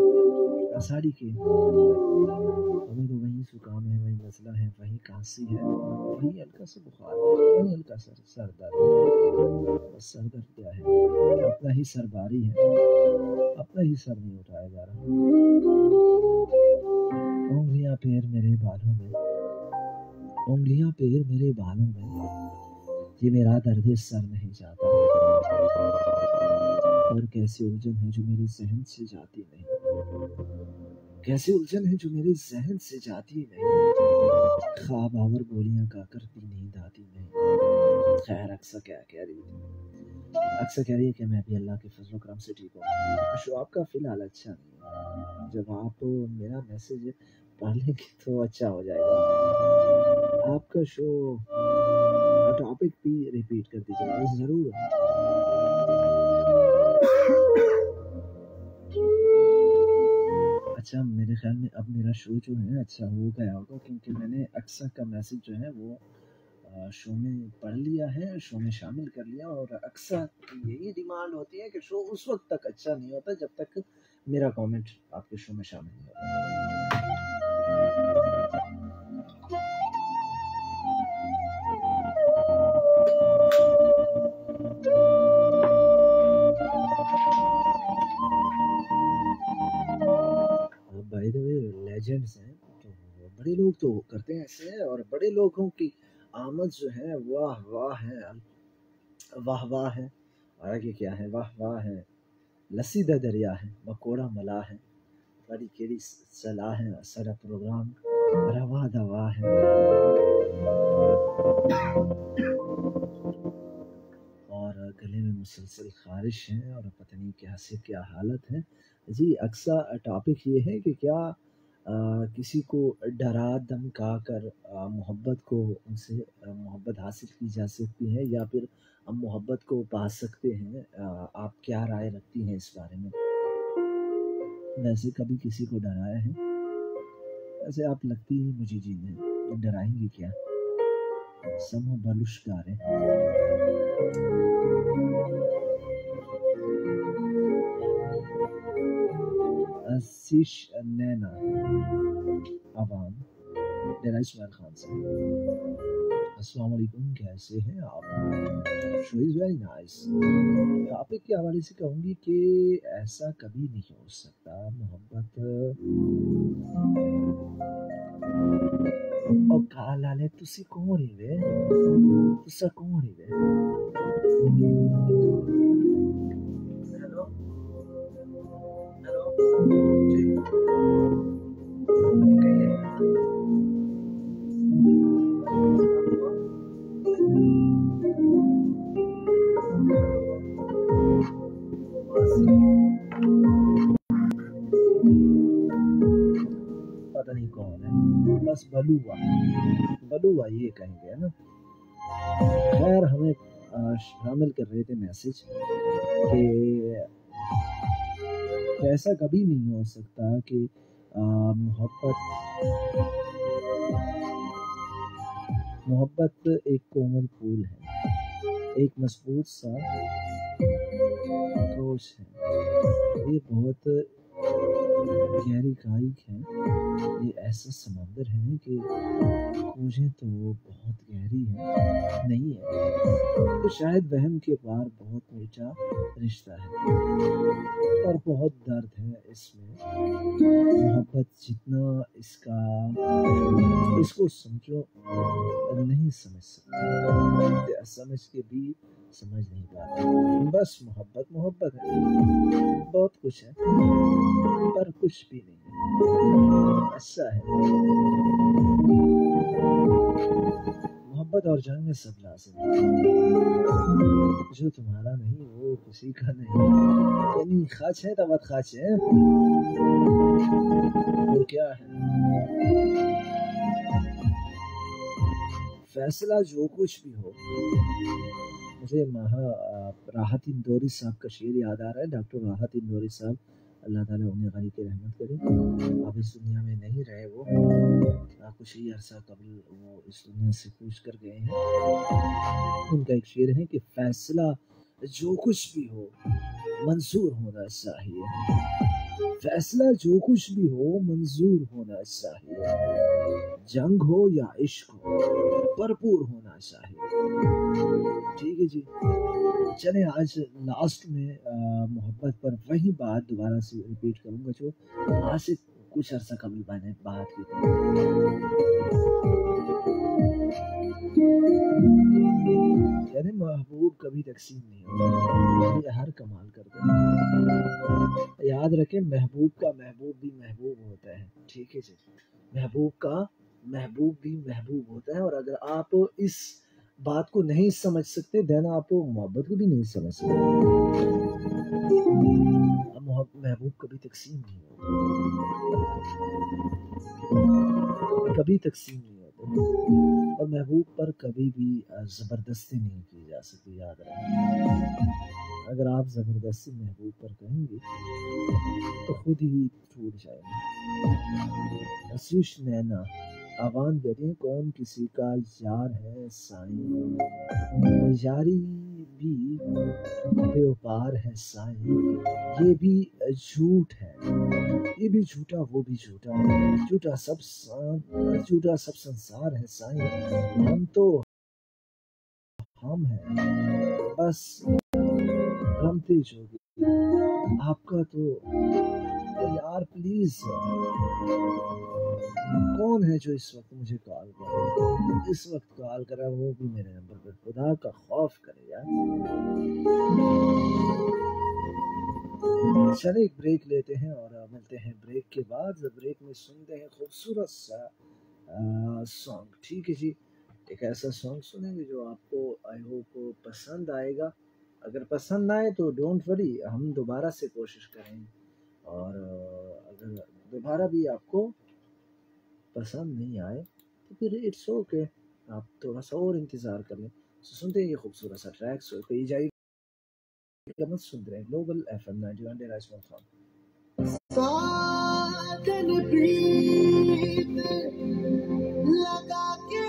ساڑی کے ہمیں تو وہیں زکام ہے, وہیں نزلہ ہے, وہیں کھانسی ہے, وہیں ہلکا سا بخار ہے, وہیں ہلکا سر درد. بس سر درد کیا ہے, اپنا ہی سر باری ہے, اپنا ہی سر نہیں اٹھایا جا رہا. انگلیاں پیر میرے بالوں میں, انگلیاں پیر میرے بالوں میں, یہ میرا درد سر نہیں جاتا. اور کیسی الجھن ہے جو میرے ذہن سے جاتی نہیں, کیسی الجھن ہے جو میرے ذہن سے جاتی نہیں. خواب آور گولیاں کا کر بھی نیند آتی نہیں. خیر اکثر کیا کہہ رہی تھی, اکثر کہہ رہی ہے کہ میں بھی اللہ کے فضل و کرم سے ٹھیک ہوں. شو آپ کا فی الحال اچھا نہیں ہے, جب آپ میرا میسج پڑھ لیں گے تو اچھا ہو جائے گا. آپ کا شو ٹاپک بھی ریپیٹ کر دیجیے گا ضرور. اچھا میرے خیال میں اب میرا شو جو ہے اچھا ہو گیا ہوگا, کیونکہ میں نے اکثر کا میسج جو ہے وہ شو میں پڑھ لیا ہے, شو میں شامل کر لیا. اور اکثر یہی ڈیمانڈ ہوتی ہے کہ شو اس وقت تک اچھا نہیں ہوتا جب تک میرا کامنٹ آپ کے شو میں شامل نہیں ہوتا. بائی دا وے لیجنڈز ہیں تو بڑے لوگ تو کرتے ہیں ایسے, اور بڑے لوگوں کی آمد جو ہے واہ واہ ہے, واہ واہ ہے. اور آگے کیا ہے, واہ واہ ہے, لسی دا دریا ہے, مکوڑا ملا ہے, بڑی کیڑی صلاح ہے, سارا پروگرام روا دوا ہے. اور گلے میں مسلسل خارش ہے اور پتہ نہیں کیا حالت ہے. جی اکثر ٹاپک یہ ہے کہ کیا کسی کو ڈرا دھمکا کر محبت کو ان سے محبت حاصل کی جا سکتی ہے, یا پھر ہم محبت کو پا سکتے ہیں. آپ کیا رائے رکھتی ہیں اس بارے میں؟ ویسے کبھی کسی کو ڈرایا ہے؟ ویسے آپ لگتی ہی مجھے جی نہیں, ڈرائیں گی کیا, سمو بلوش گارے. سیش نینا عوام ڈیرا اسماعیل خان سے السلام علیکم, کیسے ہیں آپ؟ شو از ویری نائس. ٹاپک کے حوالے سے کہوں گی کہ ایسا کبھی نہیں ہو سکتا. محبت اور کالا لے تسی کون ہی وے, تسا کون ہی وے. ہیلو ہیلو جی پتہ نہیں کون ہے, بس بلوا یہ کہیں گے نا. خیر ہمیں شامل کر رہے تھے میسج کہ ایسا کبھی نہیں ہو سکتا کہ محبت ایک کومل پھول ہے, ایک مضبوط سا گوشت ہے. یہ بہت گہری کھائی ہے، یہ ایسا سمندر ہے کہ کھوجیں تو بہت گہری ہے، نہیں ہے تو شاید وہم کے پار بہت میٹھا رشتہ ہے، اور بہت درد ہے اس میں، محبت جتنا اس کو سمجھو نہیں سمجھ سکتے، سمجھ کے بھی سمجھ نہیں پاتے، بس محبت ہے، بہت کچھ ہے پر کچھ بھی نہیں ہے، ایسا ہے محبت اور جنگ میں سب لازم ہے، جو تمہارا نہیں وہ کسی کا نہیں، یعنی خاچ ہے تو بات خاچ ہے، اور کیا ہے فیصلہ جو کچھ بھی ہو۔ مجھے راحت اندوری صاحب کا شعر یاد آ رہا ہے، ڈاکٹر راحت اندوری صاحب، اللہ تعالیٰ انہیں غنی کی رحمت کرے، اب اس دنیا میں نہیں رہے، وہ کچھ ہی عرصہ قبل وہ اس دنیا سے کوچ کر گئے ہیں۔ ان کا ایک شعر ہے کہ فیصلہ جو کچھ بھی ہو منظور ہونا چاہیے، فیصلہ جو کچھ بھی ہو منظور ہونا چاہیے، جنگ ہو یا عشق ہو بھرپور ہونا چاہیے، ٹھیک ہے جی۔ چلیں آج لاسٹ میں محبت پر وہی بات دوبارہ سے ریپیٹ کروں گا جو آج سے کچھ عرصہ قبل میں نے بات کی تھی، یعنی محبوب کبھی تقسیم نہیں ہوتا، یہ ہر کمال کرتے ہیں، یاد رکھیں محبوب کا محبوب بھی محبوب ہوتا ہے، ٹھیک ہے جی، محبوب کا محبوب بھی محبوب ہوتا ہے، اور اگر آپ اس بات کو نہیں سمجھ سکتے دین آپ محبت کو بھی نہیں سمجھ سکتے، محبوب کبھی تقسیم نہیں ہوتا، کبھی تقسیم نہیں ہوتا، اور محبوب پر کبھی بھی زبردستی نہیں کی جا سکتی، یاد رکھیں، اگر آپ زبردستی محبوب پر کہیں گے تو خود ہی ٹوٹ جائے گا۔ آسیش نینا آوان کریں کون کسی کا یار ہے سائیں، یاری بھی بیوپار ہے سائیں، یہ بھی جھوٹ ہے، یہ بھی جھوٹا وہ بھی جھوٹا، جھوٹا سب سنسار ہے سائیں، ہم تو ہم ہیں بس رمتے جوگی، آپ کا تو یار پلیز کون ہے جو اس وقت مجھے کال کرے، اس وقت کال کرے وہ بھی میرے نمبر پر، خدا کا خوف کرے یار۔ چلے ایک بریک لیتے ہیں اور ملتے ہیں بریک کے بعد، بریک میں سنتے ہیں خوبصورت سا سانگ، ٹھیک ہے جی، ایک ایسا سانگ سنیں گے جو آپ کو آئی ہوپ پسند آئے گا، اگر پسند آئے تو ڈونٹ وری، ہم دوبارہ سے کوشش کریں گے، اور اگر دوبارہ بھی آپ کو پسند نہیں آئے تو پھر اٹس اوکے، آپ تھوڑا سا اور انتظار کر لیں۔ سنتے ہیں یہ خوبصورت سا ٹریک، سو کہیں جائے گا مت، سنتے رہیں گلوبل FM 91.1 ساتن پریت لگا کے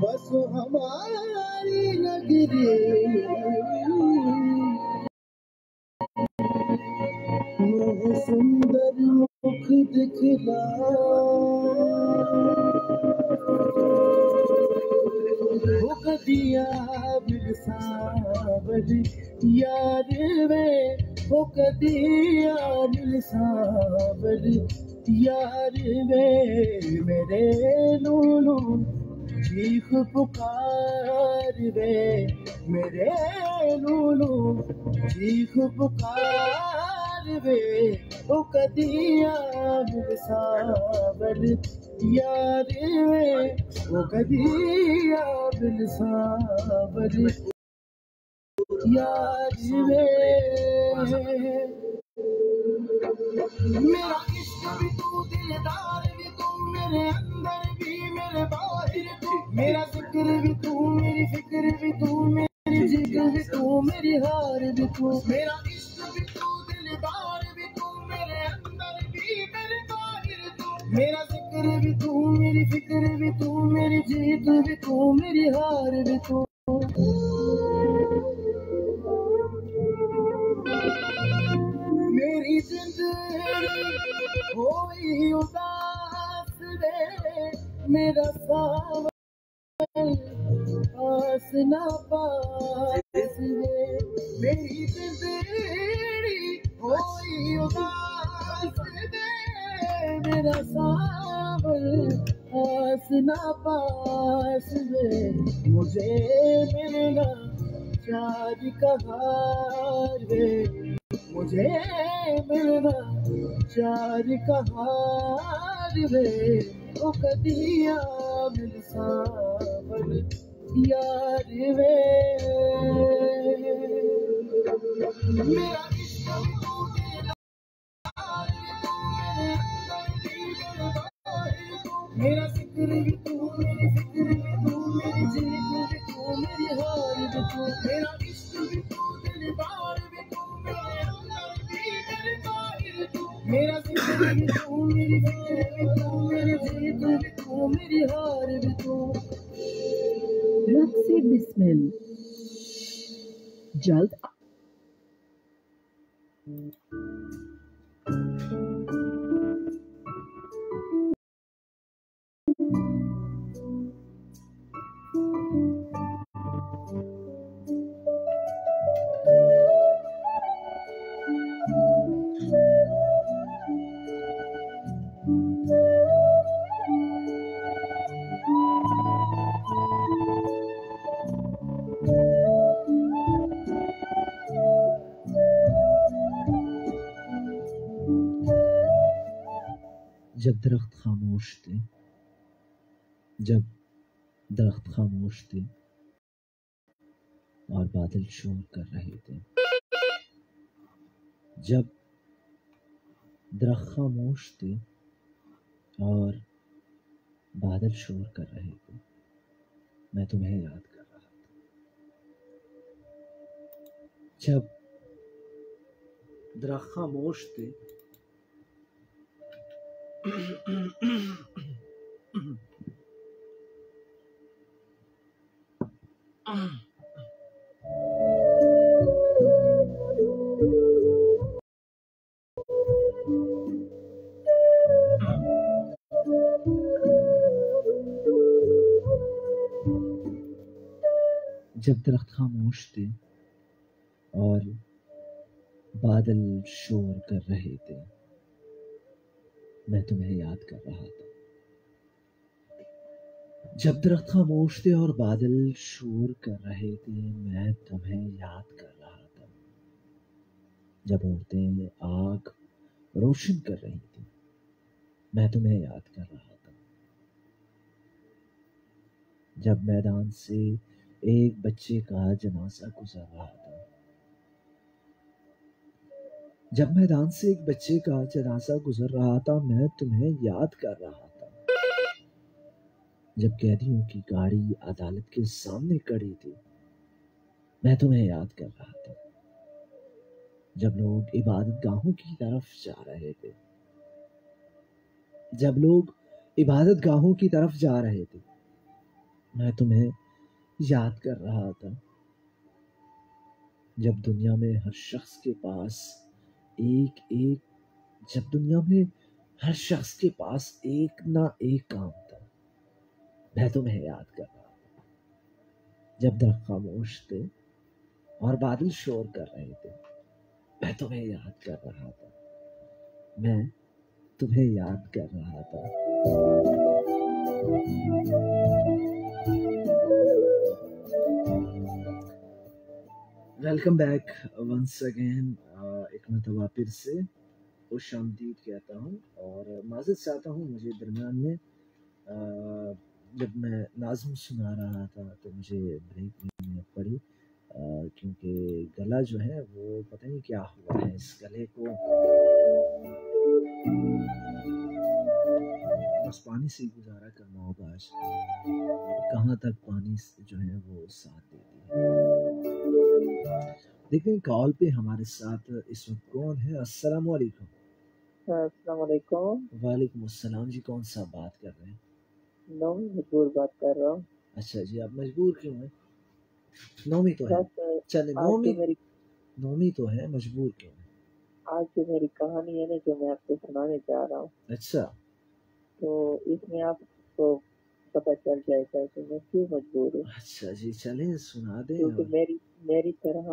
بس ہماری نگری مجھے سندر مکھ دکھلا، وہ کدیا بلساور یار وے، وہ کدیا بلساور یار وے، میرے لولو چیخ پکار وے، میرے لولو چیخ پکار وے، وہ کدیا بلساور یار وے، وہ کدیا بلساور یار وے، میرا عشق بھی تو دل میرے اندر بھی میرے باہر تو، میرا ذکر بھی تو، میری فکر بھی تو، میری جیت بھی تو، میری ہار بھی تو، میرا عشق بھی تو، دلدار بھی تو، میرے اندر بھی میرے باہر تو، میرا ذکر بھی تو، میری فکر بھی تو، میری جیت بھی تو، میری ہار بھی تو۔ میری زندگی ہوئی اداس وے، میرا ساون پاس نہ پاس وے، میری زندگی ہوئی اداس وے، میرا ساون پاس نہ پاس وے، مجھے ملنا چار کہار وے، مجھے ملنا چار کہار وے، او کدیا مل ساون یار وے، میرا عشق تو دلدار بھی تو، میرے اندر بھی میرے باہر تو، میرا ذکر بھی تو، میری فکر بھی تو، میری جیت بھی تو، میری ہار بھی تو، میرا عشق بھی تو، دلدار بھی تو، میرے اندر بھی میرے باہر تو، میرا ذکر بھی تو، میری فکر بھی تو، میری جیت بھی تو، میری ہار بھی تو۔ رقص بسمل جلد جب درخت خاموش تھے، جب درخت خاموش تھے اور بادل شور کر رہے تھے، جب درخت خاموش تھے اور بادل شور کر رہے تھے، میں تمہیں یاد کر رہا تھا۔ جب درخت خاموش تھے جب درخت خاموش تھے اور بادل شور کر رہے تھے، میں تمہیں یاد کر رہا تھا۔ جب درخت خاموش تھے اور بادل شور کر رہے تھے، میں تمہیں یاد کر رہا تھا۔ جب عورتیں آگ روشن کر رہی تھی، میں تمہیں یاد کر رہا تھا۔ جب میدان سے ایک بچے کا جنازہ گزر رہا تھا، جب میدان سے ایک بچے کا جنازہ گزر رہا تھا، میں تمہیں یاد کر رہا تھا۔ جب قیدیوں کی گاڑی عدالت کے سامنے کھڑی تھی، میں تمہیں یاد کر رہا تھا۔ جب لوگ عبادت گاہوں کی طرف جا رہے تھے، جب لوگ عبادت گاہوں کی طرف جا رہے تھے، میں تمہیں یاد کر رہا تھا۔ جب دنیا میں ہر شخص کے پاس جب دنیا میں ہر شخص کے پاس ایک نہ ایک کام تھا، میں تمہیں یاد کر رہا تھا۔ جب درخت خاموش تھے اور بادل شور کر رہے تھے، میں تمہیں یاد کر رہا تھا۔ میں تمہیں یاد کر رہا تھا۔ ویلکم بیک ونس اگین، ایک مرتبہ پھر سے خوش آمدید کہتا ہوں اور معذرت چاہتا ہوں۔ مجھے درمیان میں جب میں ناظم سنا رہا تھا تو مجھے بریک لینے پڑی، کیونکہ گلا جو ہے وہ پتہ نہیں کیا ہوا ہے، اس گلے کو پاس پانی سے گزارا کرنا ہوگا آج، کہاں تک پانی جو ہے وہ ساتھ دیتی ہے۔ دیکھیں کال پہ ہمارے ساتھ اس وقت کون ہے؟ السلام علیکم۔ السلام علیکم۔ وعلیکم السلام جی، کون سا بات کر رہے ہیں؟ نومی مجبور بات کر رہا ہوں۔ اچھا جی، آپ مجبور کیوں ہیں؟ نومی تو ہے، چلے نومی تو ہے، مجبور کیوں ہے؟ آج جو میری کہانی ہے نا جو میں آپ کو سنانے جا رہا ہوں، اچھا تو اس میں آپ کو پتہ چل جائے گا کہ میں کیوں مجبور ہوں۔ اچھا جی، چلیں سنا دیں۔ کیونکہ میری طرح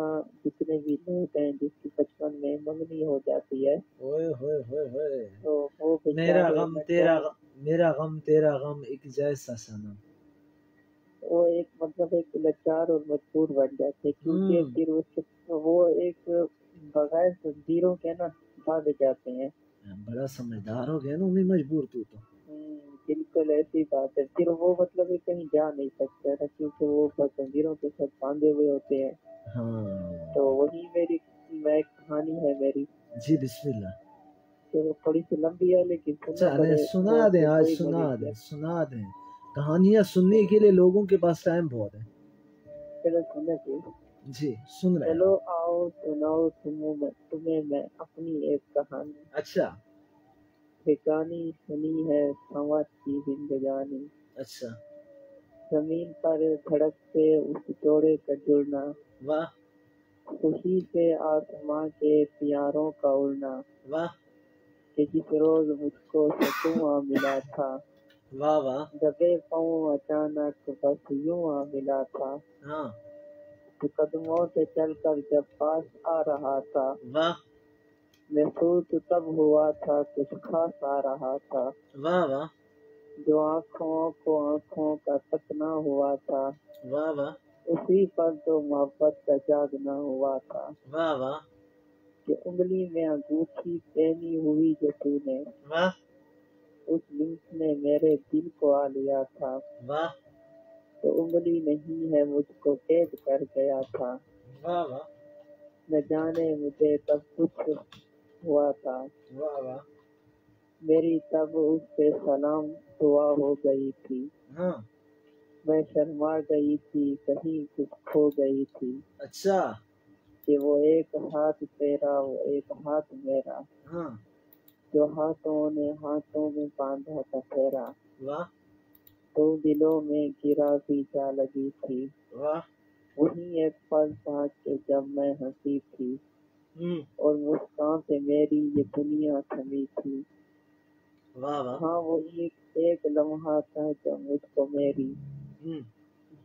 جتنے بھی لوگ ہیں جس کی بچپن میں منگنی ہو جاتی ہے، اوئے ہوئے ہوئے ہوئے، تو وہ میرا بیچارے غم تیرا غم، میرا غم تیرا غم ایک جیسا صنم، وہ ایک مطلب ایک لاچار اور مجبور بن جاتے ہیں، کیونکہ پھر وہ ایک بغیر زنجیروں کے نا باندھ جاتے ہیں۔ بڑا سمجھدار ہو گیا نا، میں مجبور تو بالکل ایسی بات ہے۔ پھر وہ مطلب کہیں جا نہیں سکتا ہے کیونکہ وہ زنجیروں کے ساتھ باندھے ہوئے ہوتے ہیں۔ ہاں تو وہی میری کہانی ہے میری جی، بسم اللہ۔ تو تھوڑی سی لمبی ہے لیکن سنا دیں آج، سنا دیں کہانیاں سننے کے لیے لوگوں کے پاس ٹائم بہت ہے۔ چلو سننا چاہیے جی سن رہے ہیں۔ چلو آؤ سناؤ تمہیں میں اپنی ایک کہانی۔ اچھا ٹھکانی سنی ہے سنور کی زندگانی، اچھا، زمین پر دھڑک سے اس جوڑے کا جڑنا، واہ خوشی سے آسماں کے پیاروں کا اڑنا، واہ کہ جس روز مجھ کو سکون آ ملا تھا، واہ واہ، دبے پاؤں اچانک بس یوں آ ملا تھا، ہاں تو قدموں سے چل کر جب پاس آ رہا تھا، واہ محسوس تب ہوا تھا کچھ خاص آ رہا تھا، واہ واہ جو آنکھوں کو آنکھوں کا تکنا ہوا تھا، واہ واہ اسی پر تو محبت کا جاگنا ہوا تھا، واہ واہ کہ انگلی میں انگوٹھی پہنی ہوئی جو تو نے، واہ اس لمس نے میرے دل کو آ لیا تھا، واہ تو انگلی نہیں ہے مجھ کو قید کر گیا تھا، واہ واہ نہ جانے مجھے تب کچھ ہوا تھا، واہ واہ، میری تب اس سے سلام دعا ہو گئی تھی، ہاں میں شرما گئی تھی کہیں کچھ کھو گئی تھی، اچھا، کہ وہ ایک ہاتھ تیرا وہ ایک ہاتھ میرا، ہاں جو ہاتھوں نے ہاتھوں میں باندھا تھا پھیرا، واہ تو دلوں میں گرا بھی جا لگی تھی، واہ، وہی ایک پل تھا کہ جب میں ہنسی تھی، اور مسکان سے میری یہ دنیا تھمی تھی، واہ واہ، ہاں وہ ایک لمحہ تھا جب مجھ کو میری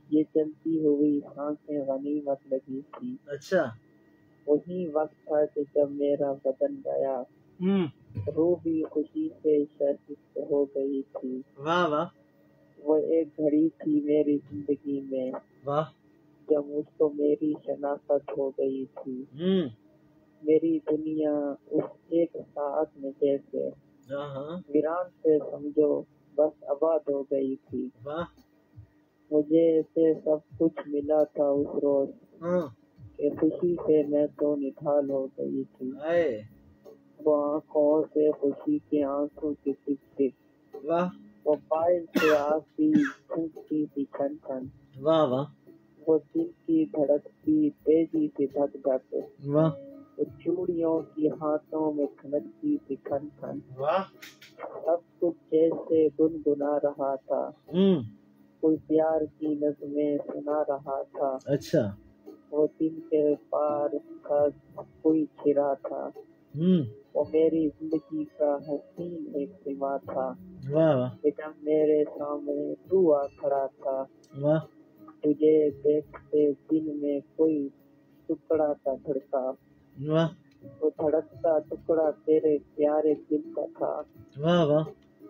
یہ چلتی ہوئی سانسیں غنیمت لگی تھی، اچھا، وہی وقت تھا کہ جب میرا بدن گیا، روح بھی خوشی سے شرمندہ ہو گئی تھی، واہ واہ، وہ ایک گھڑی تھی میری زندگی میں واہ، جب مجھ کو میری شناخت ہو گئی تھی، میری دنیا اس ایک ساعت میں جیسے ہاں ویران سے سمجھو بس آباد ہو گئی تھی، واہ، مجھے سے سب کچھ ملا تھا اس روز، ہاں کہ خوشی سے میں تو نڈھال ہو گئی تھی، اے وہ آنکھوں سے خوشی کے آنسو کی ٹپ ٹپ، واہ وہ پائل سے آسی جھنکتی سی چھن چھن، واہ واہ وہ دل کی دھڑکتی تیزی سے دھک دھک، واہ وہ چوڑیوں کی ہاتھوں میں کھنکتی سی کھن کھن، واہ، سب کچھ جیسے گنگنا رہا تھا، کوئی پیار کی نظمیں سنا رہا تھا، اچھا، وہ دل کے پار کا کوئی چھرا تھا، وہ میری زندگی کا حسین ایک سما تھا، واہ واہ، کہ جب میرے سامنے تو آ کھڑا تھا، واہ تجھے دیکھتے دل میں کوئی ٹکڑا کا دھڑکا، واہ، وہ دھڑکتا ٹکڑا تیرے پیارے دل کا تھا، واہ واہ،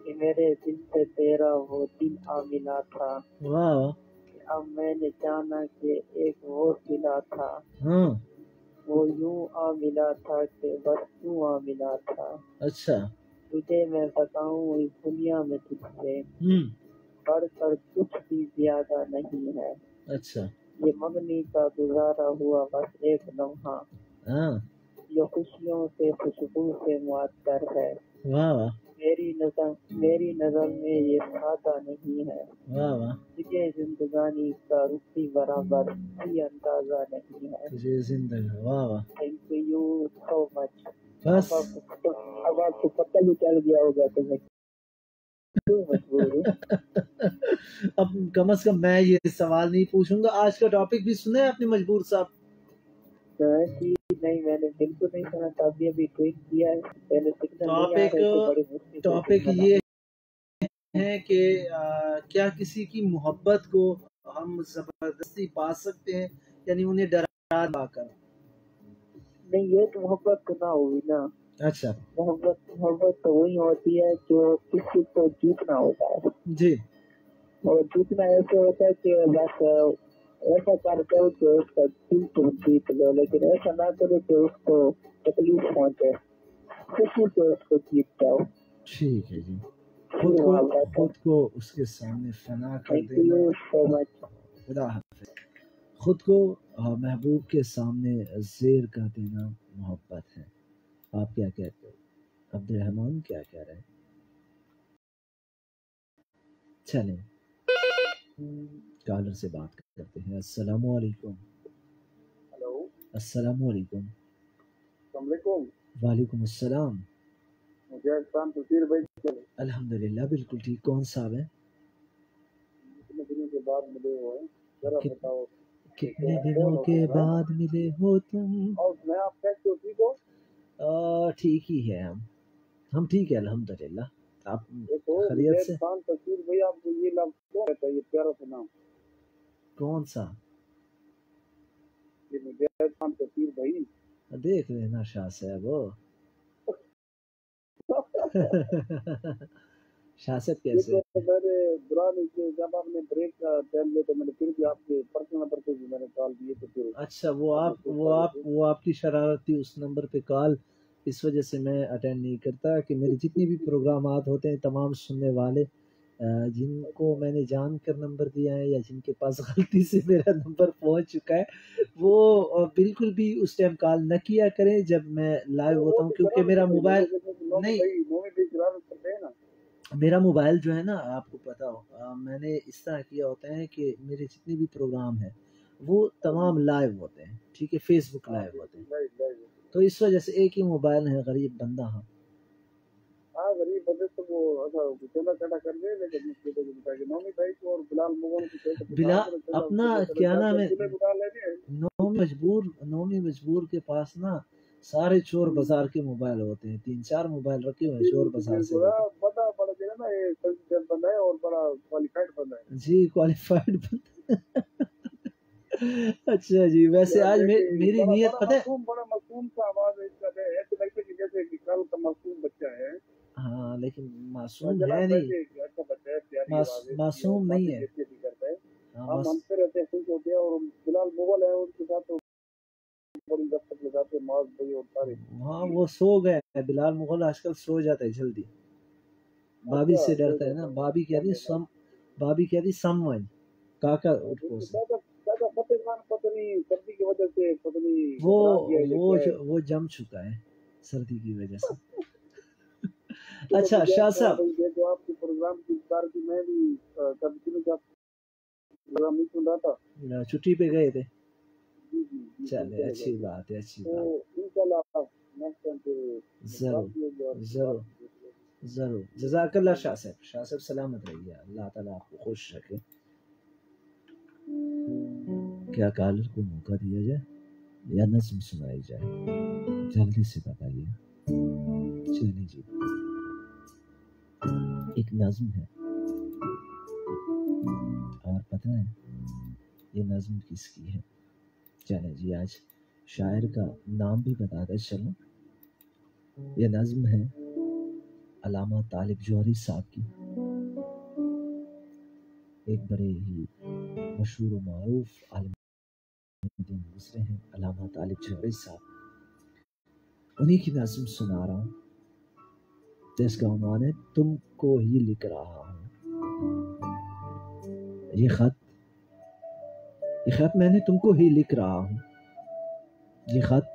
کہ میرے دل سے تیرا وہ دل آ ملا تھا، واہ واہ، کہ اب میں نے جانا کہ ایک وہ سلا تھا، ہاں وہ یوں آ ملا تھا کہ بس یوں آ ملا تھا، اچھا، تجھے میں بتاؤں اس دنیا میں تجھ سے بڑھ کر کچھ بھی زیادہ نہیں ہے، اچھا، یہ مغنی کا گزارا ہوا بس ایک لمحہ، ہاں جو خوشیوں سے خوشبو سے معطر ہے، واہ واہ، میری نظر میں یہ سادہ نہیں ہے، واہ واہ، تجھے زندگانی کا رخی برابر بھی اندازہ نہیں ہے. تجھے زندگی، واہ واہ، تھینک یو سو مچ. بس اب آپ کو پتہ بھی چل گیا ہوگا کہ میں کیوں مجبور ہوں. اب کم از کم میں یہ سوال نہیں پوچھوں گا. آج کا ٹاپک بھی سنا ہے آپ نے مجبور صاحب؟ جی نہیں، میں نے بالکل نہیں سنا تھا. ابھی ٹویٹ کیا ہے. پہلے سگنل نہیں آ رہے تھے، بڑے مشکل سے ٹاپک سگنل یہ ہے کہ کیا کسی کی محبت کو ہم زبردستی پا سکتے ہیں، یعنی انہیں ڈرا پا کر؟ نہیں، یہ تو محبت تو نہ ہوئی نا. اچھا محبت تو وہی ہوتی ہے جو کسی کو جیتنا ہوتا ہے. جی، اور جیتنا ایسے ہوتا ہے کہ بس ایسا کر کرو کہ اس کا دل تم جیت لو، لیکن ایسا نہ کرو کہ اس کو تکلیف پہنچے. خوشی سے اس کو جیت جاؤ. ٹھیک ہے جی. پھر محبت ہے. خود کو اس کے سامنے فنا کر تھینک دینا. یو سو مچ. خدا حافظ. خود کو محبوب کے سامنے زیر کر دینا محبت ہے. آپ کیا کہتے ہو؟ عبد الرحمان کیا کہہ رہے ہیں؟ چلیں کالر سے بات کرتے ہیں. السلام علیکم. ہلو، السلام علیکم. السلام علیکم. وعلیکم السلام. مجھے احسان تصویر بھائی الحمدللہ بالکل ٹھیک. کون صاحب ہے؟ کتنے دنوں کے بعد ملے ہوئے ہیں، ذرا بتاؤ. کتنے دنوں کے بعد ملے ہو تم. اور میں آپ کیسے ہو؟ ٹھیک ہو؟ ٹھیک ہی ہے. ہم ٹھیک ہے الحمدللہ. آپ دیکھو، خیریت مجھے سے؟ احسان تصویر بھائی آپ کو یہ لفظ کیوں کہتا ہے، یہ پیارا سا نام؟ کون سا؟ یہ مجھے احسان تصویر بھائی. دیکھ لینا شاہ صاحب. شاہ صاحب کیسے؟ دیکھو، میں نے برا نہیں کیا. جب آپ نے بریک کا ٹائم لیا تو میں نے پھر بھی آپ کے پرسنل نمبر پہ بھی میں نے کال دیے تو پھر اچھا، وہ آپ کی شرارت تھی. اس نمبر پہ کال اس وجہ سے میں اٹینڈ نہیں کرتا کہ میرے جتنے بھی پروگرامات ہوتے ہیں تمام سننے والے جن کو میں نے جان کر نمبر دیا ہے یا جن کے پاس غلطی سے میرا نمبر پہنچ چکا ہے وہ بالکل بھی اس ٹائم کال نہ کیا کریں جب میں لائیو ہوتا ہوں، کیونکہ میرا موبائل نہیں، میرا موبائل جو ہے نا آپ کو پتا ہو میں نے اس طرح کیا ہوتا ہے کہ میرے جتنے بھی پروگرام ہیں وہ تمام لائیو ہوتے ہیں. ٹھیک ہے، فیس بک لائیو ہوتے ہیں، تو اس وجہ سے ایک ہی موبائل ہے. غریب بندہ ہاں. ہاں، غریب بندے تو وہ چلا چڑا کر دے. لیکن نومی بھائی کو اور بلال مغل کو بلال اپنا کیا نام ہے، نومی مجبور کے پاس نا سارے چور بازار کے موبائل ہوتے ہیں. 3-4 موبائل رکھے ہوئے ہیں چور بازار سے. پتا پڑ گیا نا، یہ سنسیٹیو بندہ ہے اور بڑا کوالیفائڈ بندہ ہے. جی کوالیفائڈ بندہ. اچھا جی، ویسے آج میری نیت پتہ ہے. بڑا معصوم سا آواز ہے اس کا، ایسے لگتا ہے کہ جیسے کہ کل کا معصوم بچہ ہے. ہاں لیکن معصوم ہے نہیں، معصوم نہیں ہے. ہم سے رہتے ہیں خوش ہوتے ہیں. اور بلال مغل ہے ان کے ساتھ تو بڑی دفتر لگاتے ہیں معاذ بھائی اور سارے. ہاں وہ سو گئے. بلال مغل آج کل سو جاتا ہے جلدی. بابی سے ڈرتا ہے نا. بابی کہتی سمون کاکا اٹھ کو سے. سردی کی وجہ سے وہ جم چکا ہے سردی کی وجہ سے. اچھا شاہ صاحب، جو آپ کے پروگرام کی کی میں بھی پروگرام نہیں سن رہا تھا، چھٹی پہ گئے تھے. چلے اچھی بات ہے، اچھی بات. ضرور ضرور. جزاک اللہ شاہ صاحب. شاہ صاحب سلامت رہیے، اللہ تعالیٰ آپ کو خوش رکھے. کیا کالر کو موقع دیا جائے یا نظم سنائی جائے؟ جلدی سے بتائیے. چلیے جی، ایک نظم ہے اور پتہ ہے یہ نظم کس کی ہے؟ چلیں جی آج شاعر کا نام بھی بتا دیں. چلو، یہ نظم ہے علامہ طالب جوہری صاحب کی. ایک بڑے ہی مشہور و معروف عالم دین گزرے ہیں علامہ طالب جوہری صاحب. انہی کی نظم سنا رہا ہوں. جس کا عنوان ہے تم کو ہی لکھ رہا ہوں. یہ خط میں نے تم کو ہی لکھ رہا ہوں. یہ خط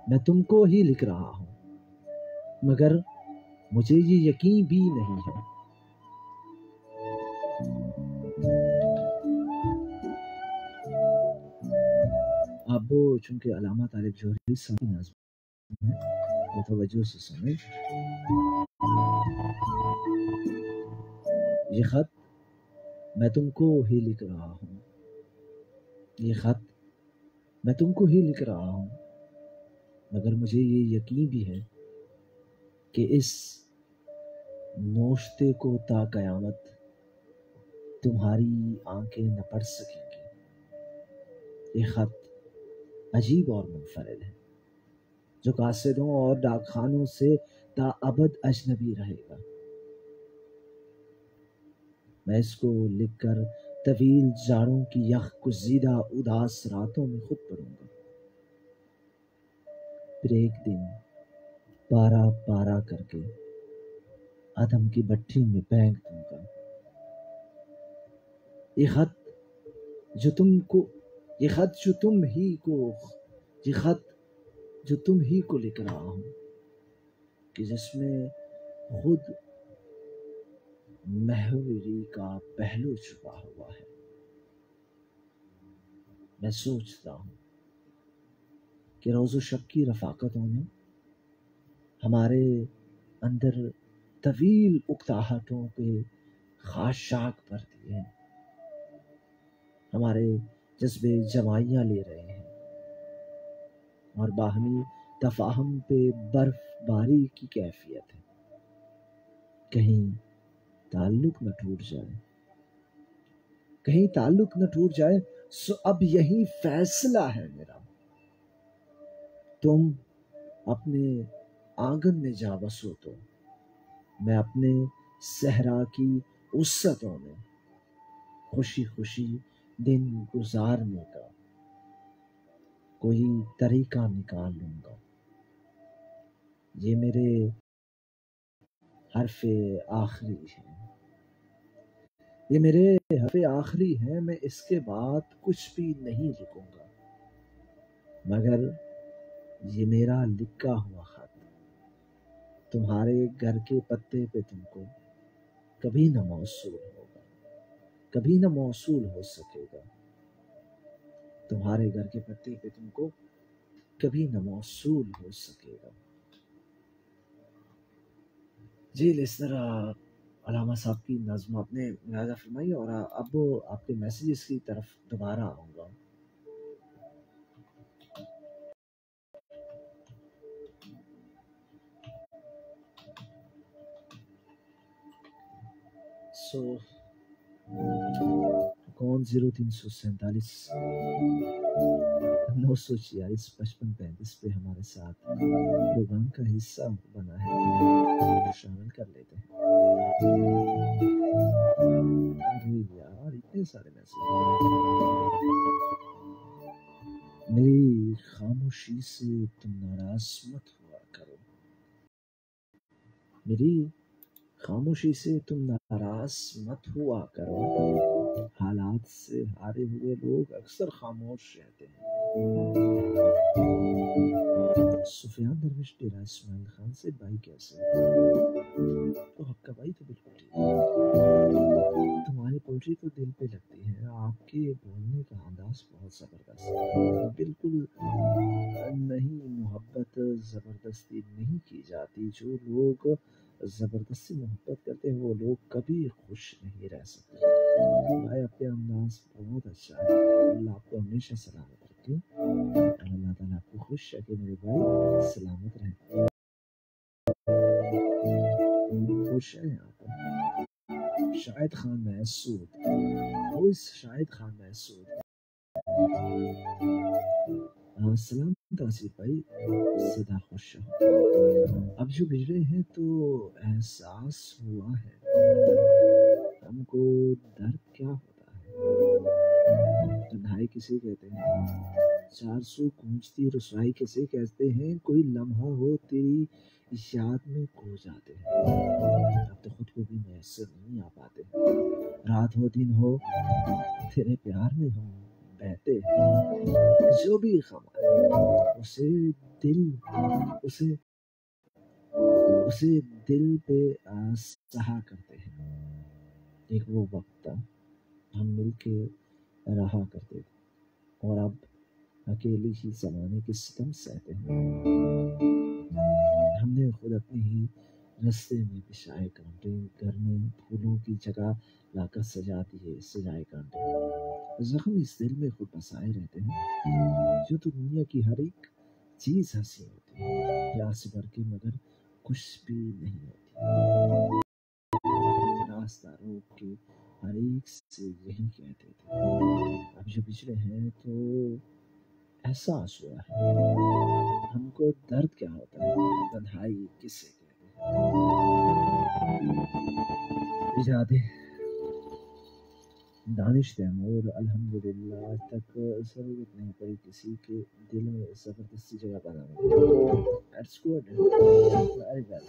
میں تم کو ہی لکھ رہا ہوں. مگر مجھے یہ یقین بھی نہیں ہے۔ اب چونکہ علامہ طالب جوہری صاحب کی نظم ہے، متوجہ سے سنیں۔ یہ خط میں تم کو ہی لکھ رہا ہوں، یہ خط میں تم کو ہی لکھ رہا ہوں، مگر مجھے یہ یقین بھی ہے کہ اس نوشتے کو تا قیامت تمہاری آنکھیں نہ پڑھ سکیں گی۔ یہ خط عجیب اور منفرد ہے، جو قاصدوں اور ڈاک خانوں سے تا ابد اجنبی رہے گا۔ میں اس کو لکھ کر طویل جاڑوں کی یخ گزیدہ اداس راتوں میں خود پڑھوں گا، پھر ایک دن پارا پارا کر کے عدم کی بٹھی میں پھینک دوں گا۔ یہ خط جو تم ہی کو لکھ رہا ہوں، کہ جس میں خود محوری کا پہلو چھپا ہوا ہے۔ میں سوچتا ہوں کہ روز و شب کی رفاقتوں نے ہمارے اندر طویل اکتاہٹوں کے خاشاک بھر دیے ہیں، ہمارے جذبے جمائیاں لے رہے ہیں اور باہمی تفاہم پہ برف باری کی کیفیت ہے۔ کہیں تعلق نہ ٹوٹ جائے، سو اب یہی فیصلہ ہے میرا، تم اپنے آنگن میں جا بسو تو میں اپنے صحرا کی وسعتوں میں خوشی خوشی دن گزارنے کا کوئی طریقہ نکال لوں گا۔ یہ میرے حرف آخری ہے، میں اس کے بعد کچھ بھی نہیں لکھوں گا، مگر یہ میرا لکھا ہوا خط تمہارے گھر کے پتے پہ تم کو کبھی نہ موصول ہو سکے گا، تمہارے گھر کے پتے پہ تم کو کبھی نہ موصول ہو سکے گا۔ جی، اس طرح علامہ صاحب کی نظم آپ نے ملاحظہ فرمائی، اور اب آپ کے میسیجز کی طرف دوبارہ آؤں گا۔ کون 0347 946 5535 پہ ہمارے ساتھ پروگرام کا حصہ بنا ہے، شامل کر لیتے ہیں۔ ارے یار، اتنے سارے میسیج۔ میری خاموشی سے تم ناراض مت ہوا کرو، میری خاموشی سے تم ناراض مت ہوا کرو، حالات سے ہارے ہوئے لوگ اکثر خاموش رہتے ہیں۔ سفیان درویش ڈیرہ اسماعیل خان سے، بھائی کیسے؟ تو آپ کا بھائی تو بالکل ٹھیک ہے، تمہاری پوئٹری تو دل پہ لگتی ہے، آپ کے بولنے کا انداز بہت زبردست ہے، بالکل نہیں، محبت زبردستی نہیں کی جاتی، جو لوگ زبردستی محبت کرتے ہیں وہ لوگ کبھی خوش نہیں رہ سکتے۔ بھائی آپ کا انداز بہت اچھا ہے، اللہ آپ کو ہمیشہ سلامت رکھے، اللہ تعالیٰ آپ کو خوش رکھے میرے بھائی، سلامت رہیں، خوش رہیں آپ۔ شاہد خان محسود، سلام تاثیر بھائی، صدا خوش رہو۔ اب جو بجھے ہیں تو احساس ہوا ہے ہم کو درد کیا ہوتا ہے، تنہائی کسے کہتے ہیں، 400 گونجتی رسوائی کسے کہتے ہیں، کوئی لمحہ ہو تیری یاد میں کھو جاتے ہیں، اب تو خود کو بھی میسر نہیں آ پاتے، رات ہو دن ہو تیرے پیار میں ہم بہتے ہیں، جو بھی غم آئے اسے دل پہ سہا کرتے ہیں. ایک وہ وقت تھا ہم مل کے رہا کرتے تھے اور اب اکیلی ہی زمانے کے ستم سہتے ہیں. ہم نے خود اپنے ہی رستے میں بچھائے کانٹے، گھر میں پھولوں کی جگہ لا کر سجائے کانٹے. زخم اس دل میں خود بسائے رہتے ہیں. جو تو دنیا کی ہر ایک چیز ہنسی ہوتی ہے، پیار سے بھر کے مگر کچھ بھی نہیں ہوتی. راستہ روک کے ہر ایک سے یہی کہتے تھے. اب جو بچھڑے ہیں تو احساس ہوا ہے ہم کو درد کیا ہوتا ہے، تنہائی کسے کہتے ہیں. یادیں دانش تیمور. الحمدللہ آج تک ضرورت نہیں پڑی کسی کے دل میں زبردستی جگہ بنانے کی. That's good. Very well.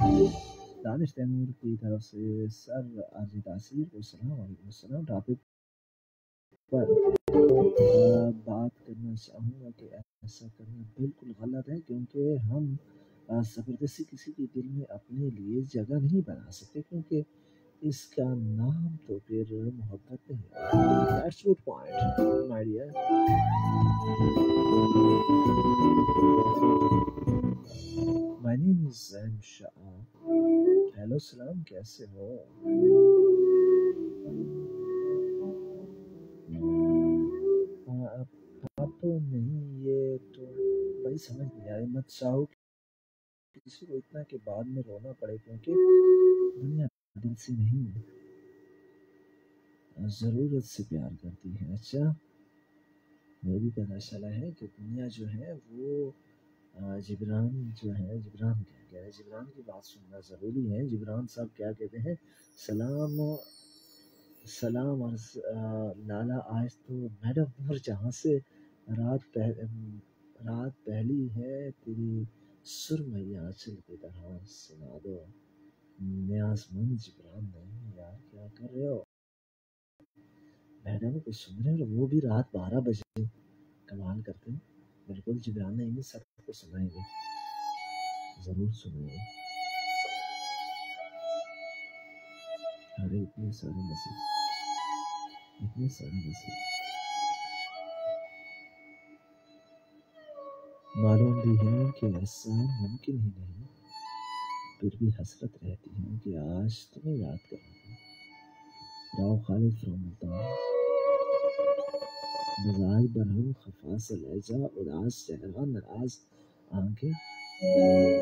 Danish Taimoor کی طرف سے سر عارضی تاثیر کو السلام علیکم. السلام. ٹاپک پر بات کرنا چاہوں گا کہ ایسا کرنا بالکل غلط ہے، کیونکہ ہم زبردستی کسی کے دل میں اپنے لیے جگہ نہیں بنا سکتے، کیونکہ اس کا نام تو پھر محبت نہیں ہے. That's good point, my dear. My name is Zaim Shah. Hello سلام، کیسے ہو؟ آپ نہیں، یہ تو بھائی سمجھ نہیں آئے. مت چاہو کسی کو اتنا کہ بعد میں رونا پڑے، کیونکہ دنیا دل سے نہیں ضرورت سے پیار کرتی ہے. اچھا، یہ بھی پتہ چلا ہے کہ دنیا جو ہے وہ جبران جو ہے، جبران کیا کہہ رہے ہیں، جبران کی بات سننا ضروری ہے. جبران صاحب کیا کہتے ہیں؟ سلام عرض لالا. آج تو میڈم اور جہاں سے رات پہلی ہے تیری سرمئی چل کی طرح سنا دو. نیاز مند جبران. نہیں یار، کیا کر رہے ہو؟ میڈم کو سن رہے ہو، وہ بھی رات 12 بجے. کمال کرتے ہیں. بالکل جبران نہیں، سب کو سنائیں گے، ضرور سنیں گے. ارے اتنے سارے میسج. معلوم بھی ہے کہ ایسا ممکن ہی نہیں، پھر بھی حسرت رہتی ہے کہ آج تمہیں یاد کروں گا. راؤ خالد فرام ملتان. مزاج برہم، خفا سے لہجہ، اداس چہرہ، ناراض آنکھیں.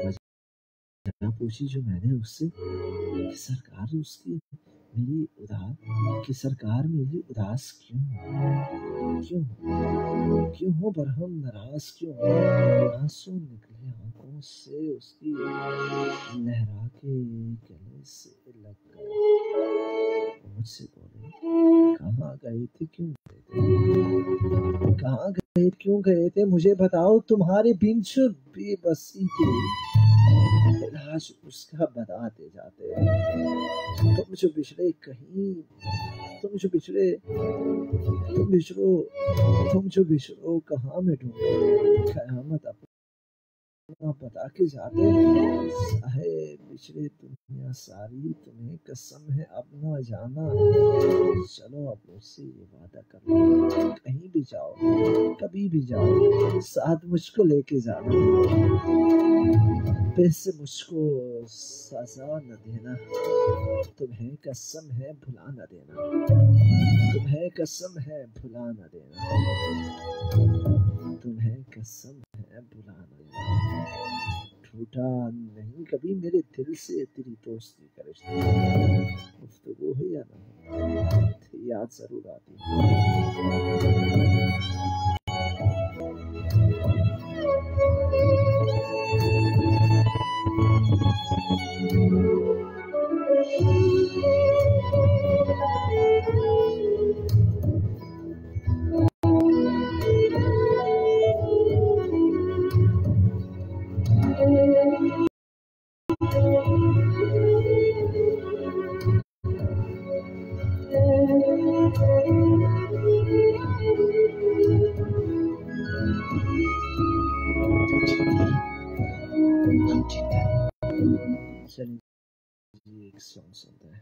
وجہ پوچھی جو میں نے اس سے کہ سرکار میری اداس کیوں ہو برہم، ناراض کیوں؟ آنسو نکلے آنکھوں سے اس کی، لہرا کے گلے سے لگ گئے. مجھ سے بولے کہاں گئے تھے، کیوں گئے تھے مجھے بتاؤ. تمہارے بن جو بے بسی تھی، علاج اس کا بتاتے جاتے. تم جو بچھڑے کہاں میں ڈھونڈو. قیامت اپنا بتا کے جاتے. صاحب بچھڑے دنیا ساری، تمہیں قسم ہے اب نہ جانا. چلو اب مجھ سے یہ وعدہ کر لو، کہیں بھی جاؤ، کبھی بھی جاؤ، ساتھ مجھ کو لے کے جانا. پیسے مجھ کو سزا نہ دینا. تمہیں قسم ہے بھلا نہ دینا. تمہیں قسم ہے بھلا نہ دینا. ٹوٹا نہیں کبھی میرے دل سے تیری دوستی کا رشتہ. گفتگو ہے یا نہ، یاد ضرور آتی چلیے. ایک سانگ سنتے ہیں.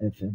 FM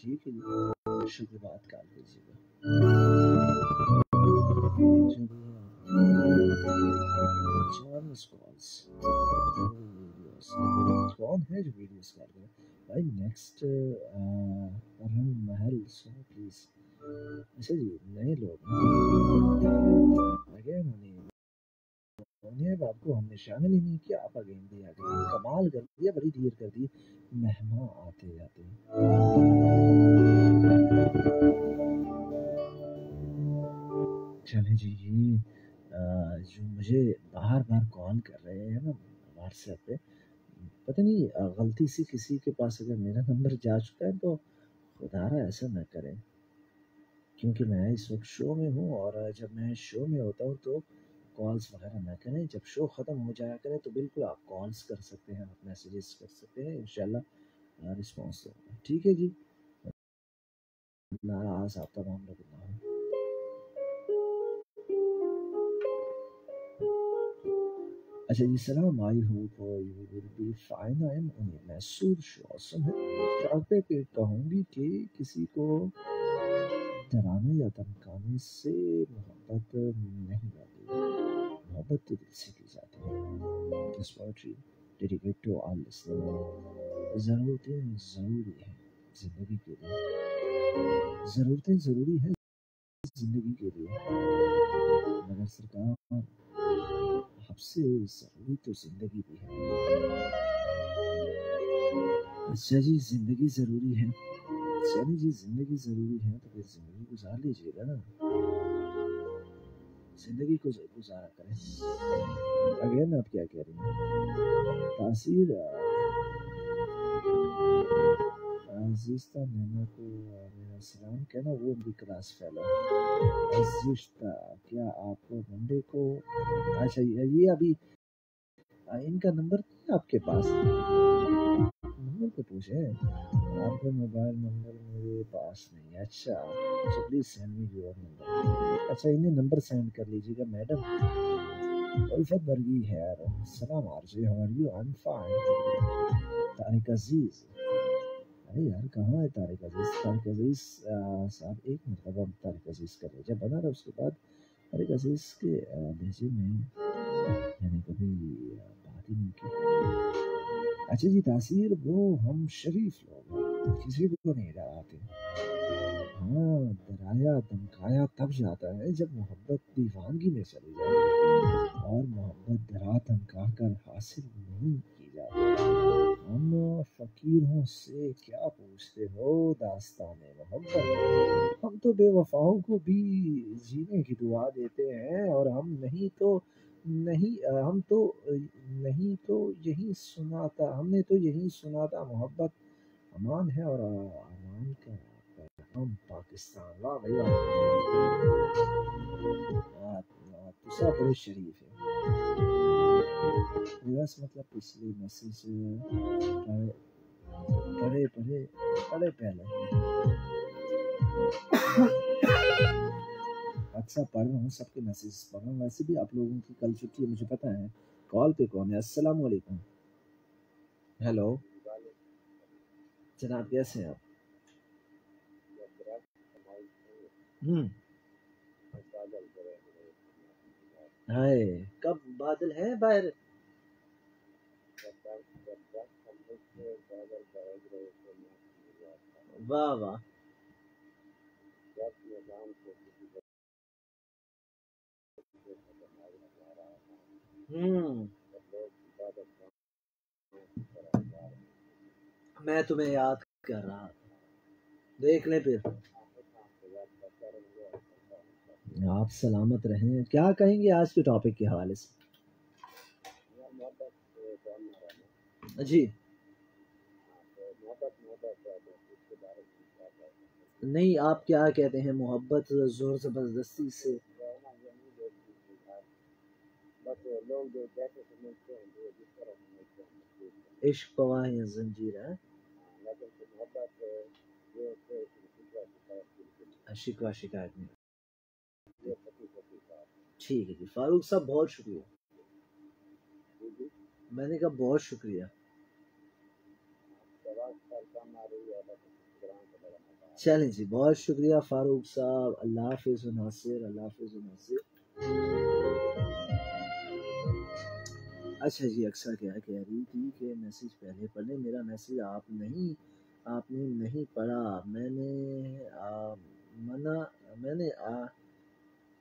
ٹھیک ہے جی، شکریہ، بات کال کیجیے گا. کون ہے جو ویڈیوز کال کرے بھائی؟ نیکسٹ ارحم محل سنو پلیز. اچھا جی، نئے لوگ اگین آپ کو ہم نے شامل ہی نہیں کیا. آپ اگین بھی آ گئے، کمال کر دیا، بڑی دیر کر دی. مہمان آتے جاتے ہیں. چلے جی، یہ جو مجھے بار بار کال کر رہے ہیں نا واٹس ایپ پہ، پتہ نہیں غلطی سے کسی کے پاس اگر میرا نمبر جا چکا ہے تو خدا را ایسا نہ کریں، کیونکہ میں اس وقت شو میں ہوں، اور جب میں شو میں ہوتا ہوں تو کالز وغیرہ نہ کریں. جب شو ختم ہو جایا کرے تو بالکل آپ کالز کر سکتے ہیں، آپ میسیجز کر سکتے ہیں، انشاءاللہ رسپانس دوں گا. ٹھیک ہے جی، ناراض آپ تمام لوگ نہ ہوں. اچھا جی، سلام. I hope you will be fine. I am انہیں محسود شوسم ہے. چاہتے کہ کہوں گی کہ کسی کو ڈرانے یا دھمکانے سے محبت نہیں آتی، محبت تو دل سے کی جاتی ہے. This poetry dedicated to all listeners. ضرورتیں ضروری ہیں زندگی کے لیے، ضرورتیں ضروری ہیں زندگی کے لیے، مگر سرکار حب سے ضروری تو زندگی بھی ہے. اچھا جی، زندگی ضروری ہے. چلیے جی، زندگی ضروری ہے تو پھر زندگی گزار لیجیے گا نا، زندگی کو گزارا کریں. اگین آپ کیا کہہ رہی ہیں؟ تاثیر عزیزتہ نینا کو میرا سلام کہنا، وہ بھی کلاس فیلو. عزیزتہ، کیا آپ کو منڈے کو، اچھا یہ ابھی ان کا نمبر نہیں ہے آپ کے پاس؟ نمبر پہ پوچھیں، آپ کا موبائل نمبر میرے پاس نہیں ہے. اچھا، please send me your number. اچھا، انہیں نمبر سینڈ کر لیجیے گا. میڈم الفت برگی ہے. السلام عرضی، how are you? I am fine. Tariq Aziz, ارے یار کہاں ہے طارق عزیز؟ طارق عزیز صاحب ایک مرتبہ طارق عزیز کا لہجہ بنا رہا، اس کے بعد طارق عزیز کے لہجے میں یعنی کبھی بات ہی نہیں کی. اچھا جی، تاثیر برو، ہم شریف لوگ کسی کو نہیں ڈراتے. ہاں، ڈرایا دھمکایا تب جاتا ہے جب محبت دیوانگی میں چلی جائے، اور محبت ڈرا دھمکا کر حاصل نہیں کی جاتی. ہم فقیروں سے کیا پوچھتے ہو داستان محبت؟ ہم تو بے وفاؤں کو بھی جینے کی دعا دیتے ہیں، اور ہم نہیں تو یہی سناتا، ہم نے تو یہی سنا تھا محبت امان ہے، اور امان کا پیغام پاکستان. واہ بھائی واہ، دوسرا بڑے شریف ہے. بس مطلب پچھلی میسیج پڑھے پہلے اکثر پڑھ رہا ہوں، سب کے میسیج پڑھ رہا ہوں. ویسے بھی آپ لوگوں کی کل چھٹی ہے، مجھے پتہ ہے. کال پہ کون ہے؟ السلام علیکم. ہیلو جناب، کیسے ہیں آپ؟ ہائے، کب بادل ہیں باہر؟ واہ واہ. میں تمہیں یاد کر رہا تھا، دیکھ لیں پھر. آپ سلامت رہیں. کیا کہیں گے آج کے ٹاپک کے حوالے سے؟ جی نہیں، آپ کیا کہتے ہیں؟ محبت زور زبردستی سے، عشق پواہ زنجیر ہے، شکوہ شکایت نہیں. ٹھیک ہے جی فاروق صاحب، بہت شکریہ. میں نے کہا بہت شکریہ. چلیں جی، بہت شکریہ فاروق صاحب، اللہ حافظ ناصر، اللہ حافظ ناصر۔ اچھا جی، اکثر کیا کہہ رہی تھی کہ میسج پہلے پڑھ لیں، میرا میسج آپ نے نہیں پڑھا، میں نے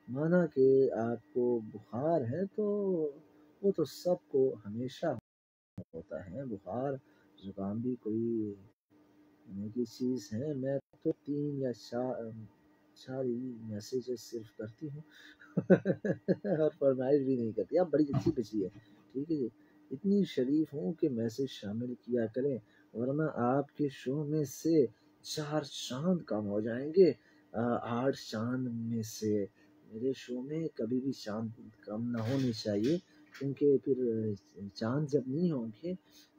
مانا کہ آپ کو بخار ہے، تو وہ تو سب کو ہمیشہ ہوتا ہے، بخار زکام بھی کوئی کی چیز ہے، میں تو 3 یا 4 ہی میسیجز صرف کرتی ہوں اور فرمائش بھی نہیں کرتی، آپ بڑی اچھی بچی ہے، ٹھیک ہے جی، اتنی شریف ہوں کہ میسیج شامل کیا کریں، ورنہ آپ کے شو میں سے 4 چاند کم ہو جائیں گے، 8 چاند میں سے میرے شو میں کبھی بھی چاند کم نہ ہونے چاہیے، کیونکہ پھر چاند جب نہیں ہوں گے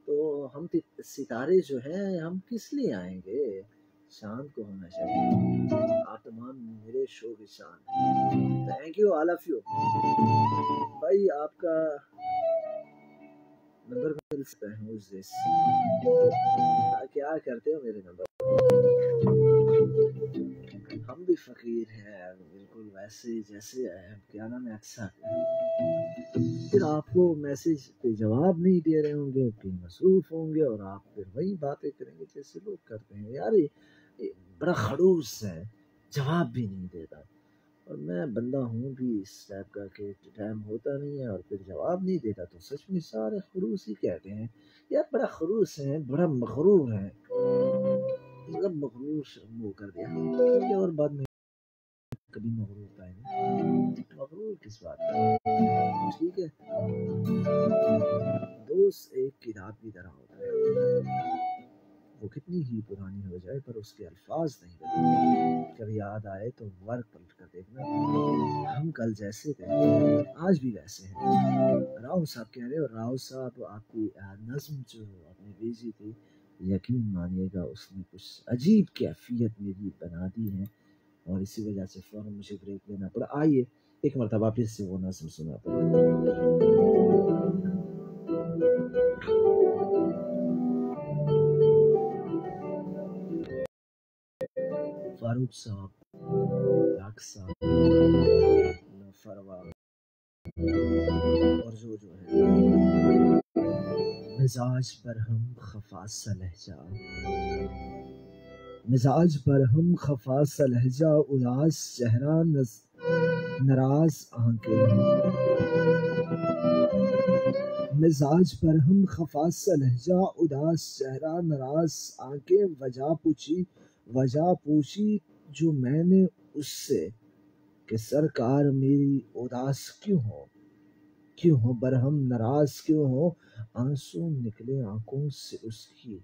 تو ہم ستارے جو ہیں ہم کس لیے آئیں گے، چاند کو ہونا چاہیے، آپ تمام میرے شو کے چاند۔ Thank you all of you بھائی، آپ کا نمبر مل سکتا ہے کیا کرتے ہو میرے نمبر، ہم بھی فقیر ہیں بالکل ویسے جیسے کیا نام ہے اکثر، پھر آپ کو میسج پہ جواب نہیں دے رہے ہوں گے، پھر مصروف ہوں گے، اور آپ پھر وہی باتیں کریں گے جیسے لوگ کرتے ہیں، یار یہ بڑا خڑوس ہے، جواب بھی نہیں دیتا، اور میں بندہ ہوں بھی اس ٹائپ کا کہ ٹائم ہوتا نہیں ہے اور پھر جواب نہیں دیتا، تو سچ میں سارے خڑوس ہی کہتے ہیں، یار بڑا خڑوس ہے، بڑا مغرور ہے، مطلب مغرور وہ کر دیا، ٹھیک ہے، اور بعد میں کبھی مغرور ہوتا ہے، مغرور کس بات کا، ٹھیک ہے، دوست ایک کتاب کی طرح ہوتا ہے، وہ کتنی ہی پرانی ہو جائے پر اس کے الفاظ نہیں بدلتے، کبھی یاد آئے تو ورق پلٹ کر دیکھنا، ہم کل جیسے تھے آج بھی ویسے ہیں، راؤ صاحب کہہ رہے، اور راؤ صاحب آپ کی نظم جو آپ نے بھیجی تھی، یقین مانیے گا اس نے کچھ عجیب کیفیت میری بنا دی ہے، اور اسی وجہ سے فوراً مجھے بریک لینا پڑا، آئیے ایک مرتبہ پھر سے وہ نظم سناتا ہوں۔ فاروق صاحب، لاک صاحب، فروا اور جو ہے مزاج پر ہم خفا سا لہجہ، مزاج پر ہم خفا سا لہجہ، اداس چہرہ ناراض آنکھیں، مزاج پر ہم خفا سا لہجہ، اداس چہرہ ناراض آنکھیں، وجہ پوچھی جو میں نے اس سے کہ سرکار میری اداس کیوں ہو برہم ناراض کیوں ہو، آنسو نکلے آنکھوں سے اس کی،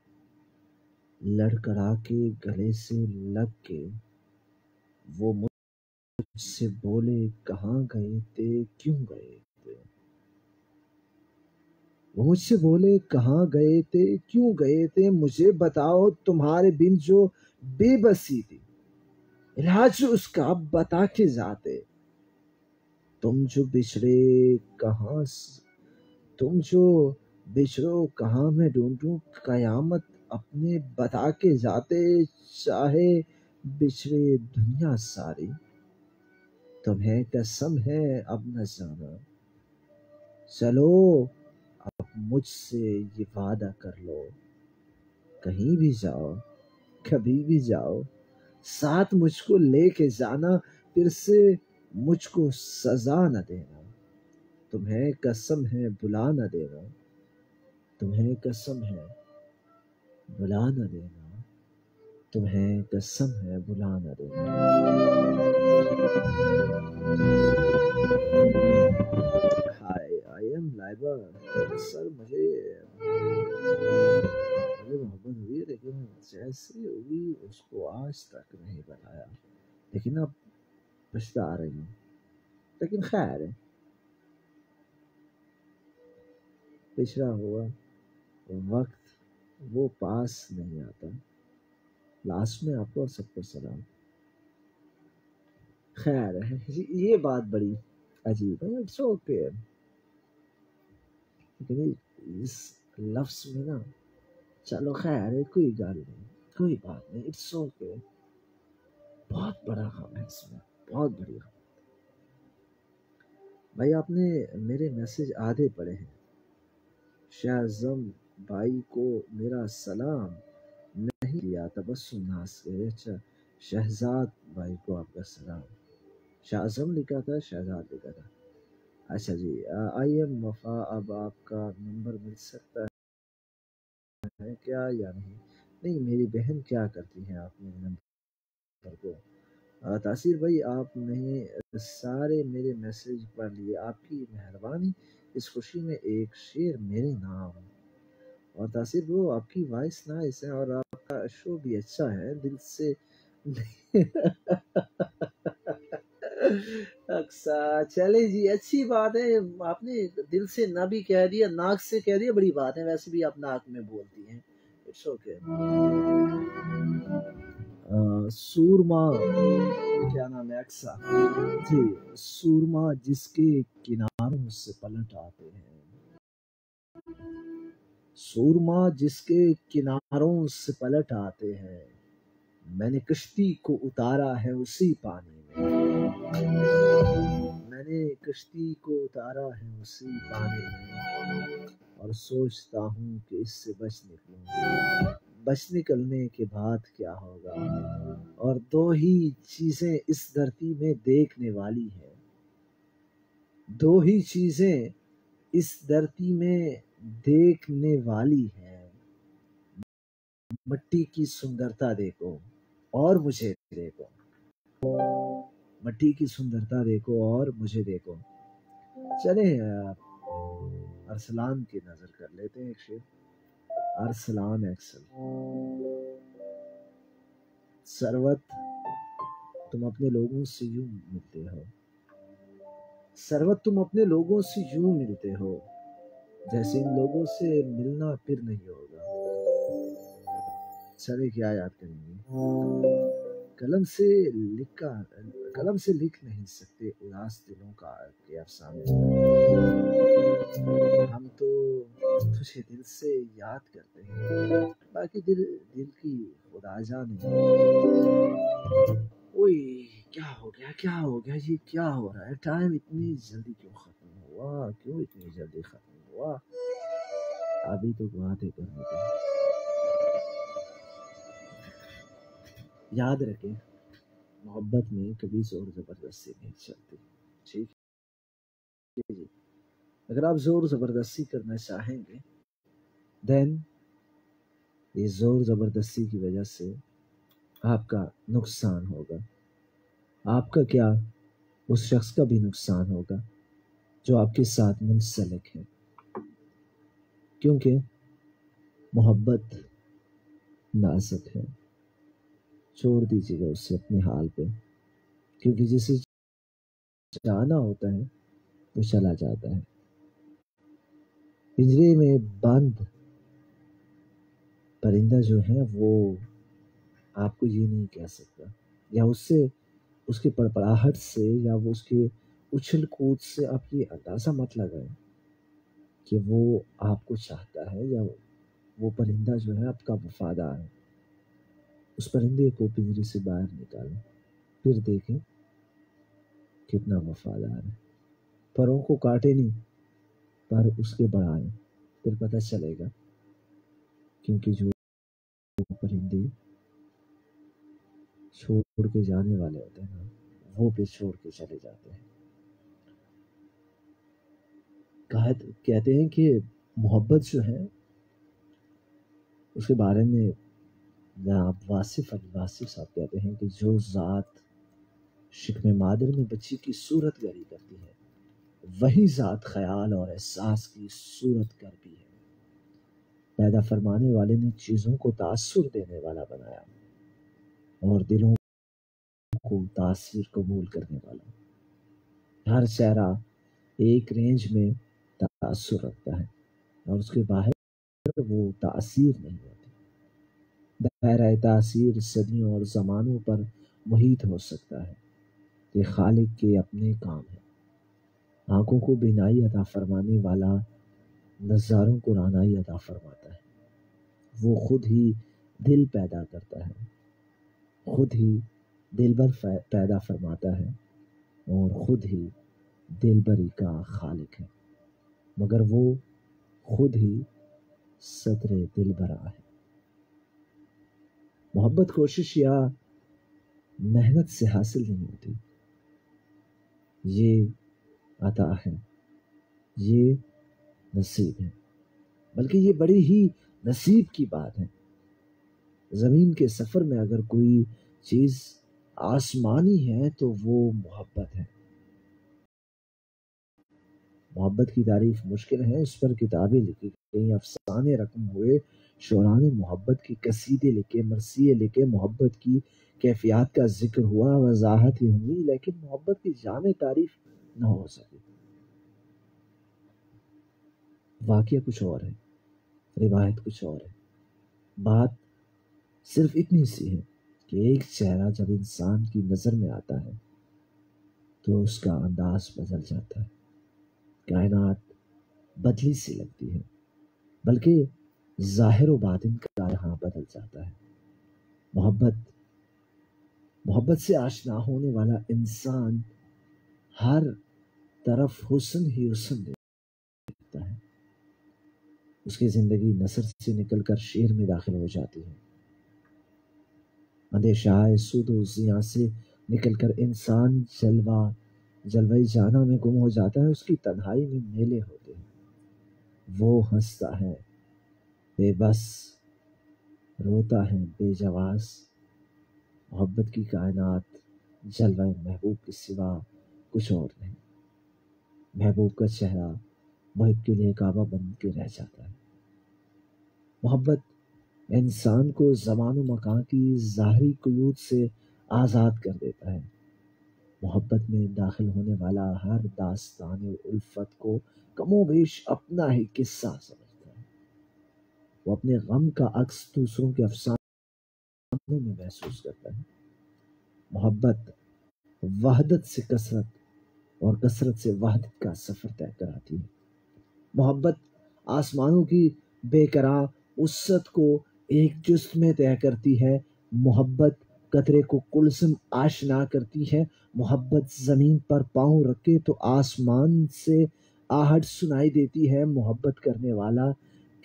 لڑکڑا کے گلے سے لگ کے، وہ مجھ سے بولے کہاں گئے تھے کیوں گئے تھے، وہ مجھ سے بولے کہاں گئے تھے کیوں گئے تھے، مجھے بتاؤ تمہارے بن جو بے بسی تھی، علاج اس کا بتا کے جاتے، تم جو بچھڑو کہاں میں ڈھونڈوں قیامت اپنے بتا کے جاتے، چاہے بچھڑے دنیا ساری، تمہیں قسم ہے اب نہ جانا، چلو اب مجھ سے یہ وعدہ کر لو، کہیں بھی جاؤ کبھی بھی جاؤ ساتھ مجھ کو لے کے جانا، پھر سے مجھ کو سزا نہ دینا، تمہیں قسم ہے بلا نہ دینا، تمہیں قسم ہے بلا نہ دینا، تمہیں قسم ہے بلا نہ دینا۔ آئی ایم لائبہ سر، مجھے محبت ہوئی، لیکن جیسے ہوئی اس کو آج تک نہیں بتایا، لیکن اب پچھتا رہی ہوں، لیکن خیر ہے، پچھڑا ہوا وقت وہ پاس نہیں آتا، لاسٹ میں آپ کو اور سب کو سلام، خیر ہے، یہ بات بڑی عجیب ہے، اٹس اوکے، لیکن اس لفظ میں نا، چلو خیر ہے، کوئی گل نہیں، کوئی بات نہیں، اٹس اوکے، بہت بڑا غم ہے اس میں، بہت بڑی غم۔ بھائی آپ نے میرے میسج آدھے پڑھے ہیں۔ شاہ اعظم بھائی کو میرا سلام نہیں دیا، تبسم ناز کے۔ اچھا شہزاد بھائی کو آپ کا سلام، شاہ اعظم لکھا تھا، شہزاد لکھا تھا۔ اچھا جی، آئی ایم وفا، اب آپ کا نمبر مل سکتا ہے کیا یا نہیں؟ نہیں، میری بہن کیا کرتی ہیں، آپ میرے نمبر کو تاثیر بھائی آپ نے سارے میرے میسج پڑھ لیے، آپ کی مہربانی، اس خوشی میں ایک شعر میرے نام۔ اور تاثیر وہ آپ کی وائس نائس ہے اور آپ کا شو بھی اچھا ہے، دل سے اچھا چلے جی، اچھی بات ہے، آپ نے دل سے نہ بھی کہہ دیا، ناک سے کہہ دیا، بڑی بات ہے، ویسے بھی آپ ناک میں بولتی ہیں، اٹس اوکے۔ سورما کیا نام ہے، اکسا جی، سورما جس کے کناروں سے پلٹ آتے ہیں، سورما جس کے کناروں سے پلٹ آتے ہیں، میں نے کشتی کو اتارا ہے اسی پانی میں، میں نے کشتی کو اتارا ہے اسی پانی میں، اور سوچتا ہوں کہ اس سے بچ نکلوں، بچ نکلنے کے بعد کیا ہوگا، اور دو ہی چیزیں اس دھرتی میں دیکھنے والی ہیں، دو ہی چیزیں اس دھرتی میں دیکھنے والی ہیں، مٹی کی سندرتا دیکھو اور مجھے دیکھو، مٹی کی سندرتا دیکھو اور مجھے دیکھو۔ چلیں ارسلان کی نظر کر لیتے ہیں ایک شعر، ارسلان ایکسل۔ سروت تم اپنے لوگوں سے یوں ملتے ہو، سروت تم اپنے لوگوں سے یوں ملتے ہو، جیسے ان لوگوں سے ملنا پھر نہیں ہوگا۔ چلے کیا یاد کریں گے، قلم سے لکھ نہیں سکتے اداس دلوں کا کہ افسانے، ہم تو تجھے دل سے یاد کرتے ہیں، باقی دل کی خدا جانے۔ اوئے کیا ہو گیا یہ کیا ہو رہا ہے، ٹائم اتنی جلدی کیوں ختم ہوا، کیوں اتنی جلدی ختم ہوا، ابھی تو باتیں کرنے دیں۔ یاد رکھیں محبت میں کبھی زور زبردستی نہیں چلتی، ٹھیک ہے جی، اگر آپ زور زبردستی کرنا چاہیں گے دین یہ زور زبردستی کی وجہ سے آپ کا نقصان ہوگا، آپ کا کیا اس شخص کا بھی نقصان ہوگا جو آپ کے ساتھ منسلک ہے، کیونکہ محبت نازک ہے، چھوڑ دیجیے گا اسے اپنے حال پہ، کیونکہ جسے جانا ہوتا ہے وہ چلا جاتا ہے۔ پنجرے میں بند پرندہ جو ہے وہ آپ کو یہ نہیں کہہ سکتا، یا اس کے پڑپڑاہٹ سے یا وہ اس کے اچھل کود سے آپ یہ اندازہ مت لگائیں کہ وہ آپ کو چاہتا ہے، یا وہ پرندہ جو ہے آپ کا وفادار ہے۔ اس پرندے کو پنجرے سے باہر نکالیں، پھر دیکھیں کتنا وفادار ہے، پروں کو کاٹے نہیں پر اس کے بڑھائیں، پھر پتہ چلے گا، کیونکہ جو پرندے چھوڑ کے جانے والے ہوتے ہیں نا وہ پھر چھوڑ کے چلے جاتے ہیں۔ کہتے ہیں کہ محبت جو ہے اس کے بارے میں جناب واصف صاحب کہتے ہیں کہ جو ذات شکم مادر میں بچی کی صورت گری کرتی ہے وہی ذات خیال اور احساس کی صورت کرتی ہے۔ پیدا فرمانے والے نے چیزوں کو تاثر دینے والا بنایا اور دلوں کو تاثیر قبول کرنے والا۔ ہر چہرہ ایک رینج میں تاثر رکھتا ہے اور اس کے باہر وہ تاثیر نہیں ہوتی۔ دائرہ تاثیر صدیوں اور زمانوں پر محیط ہو سکتا ہے، یہ خالق کے اپنے کام ہے۔ آنکھوں کو بینائی عطا فرمانے والا نظاروں کو رانائی عطا فرماتا ہے، وہ خود ہی دل پیدا کرتا ہے، خود ہی دلبر پیدا فرماتا ہے اور خود ہی دلبری کا خالق ہے، مگر وہ خود ہی صدر دلبرا ہے۔ محبت کوشش یا محنت سے حاصل نہیں ہوتی، یہ عطا ہے، یہ نصیب ہے، بلکہ یہ بڑی ہی نصیب کی بات ہے۔ زمین کے سفر میں اگر کوئی چیز آسمانی ہے تو وہ محبت ہے۔ محبت کی تعریف مشکل ہے، اس پر کتابیں لکھی گئی، افسانے رقم ہوئے، شعراء نے محبت کی قصیدے لکھے، مرثیے لکھے، محبت کی کیفیات کا ذکر ہوا، وضاحتیں ہوئی، لیکن محبت کی جامع تعریف نہ ہو سکی۔ واقعہ کچھ اور ہے، روایت کچھ اور ہے۔ بات صرف اتنی سی ہے کہ ایک چہرہ جب انسان کی نظر میں آتا ہے تو اس کا انداز بدل جاتا ہے، کائنات بدلی سی لگتی ہے، بلکہ ظاہر و باطن کا یہاں بدل جاتا ہے۔ محبت سے آشنا ہونے والا انسان ہر طرف حسن ہی حسن دیکھتا ہے، اس کی زندگی نثر سے نکل کر شعر میں داخل ہو جاتی ہے، اندیشہ سود و زیاں سے نکل کر انسان جلوہ جانا میں گم ہو جاتا ہے، اس کی تنہائی میں میلے ہوتے ہیں، وہ ہنستا ہے بے بس، روتا ہے بے جواز۔ محبت کی کائنات جلوہ محبوب کے سوا کچھ اور نہیں۔ محبوب کا چہرہ محب کے لیے کعبہ بن کے رہ جاتا ہے۔ محبت انسان کو زمان و مکان کی ظاہری قیود سے آزاد کر دیتا ہے۔ محبت میں داخل ہونے والا ہر داستان الفت کو کم و بیش اپنا ہی قصہ سمجھتا ہے، وہ اپنے غم کا عکس دوسروں کے افسانوں میں محسوس کرتا ہے۔ محبت وحدت سے کثرت اور کثرت سے وحدت کا سفر طے کراتی ہے۔ محبت آسمانوں کی بے قرار وسعت کو ایک جست میں طے کرتی ہے۔ محبت قطرے کو کلثم آشنا کرتی ہے۔ محبت زمین پر پاؤں رکھے تو آسمان سے آہٹ سنائی دیتی ہے۔ محبت کرنے والا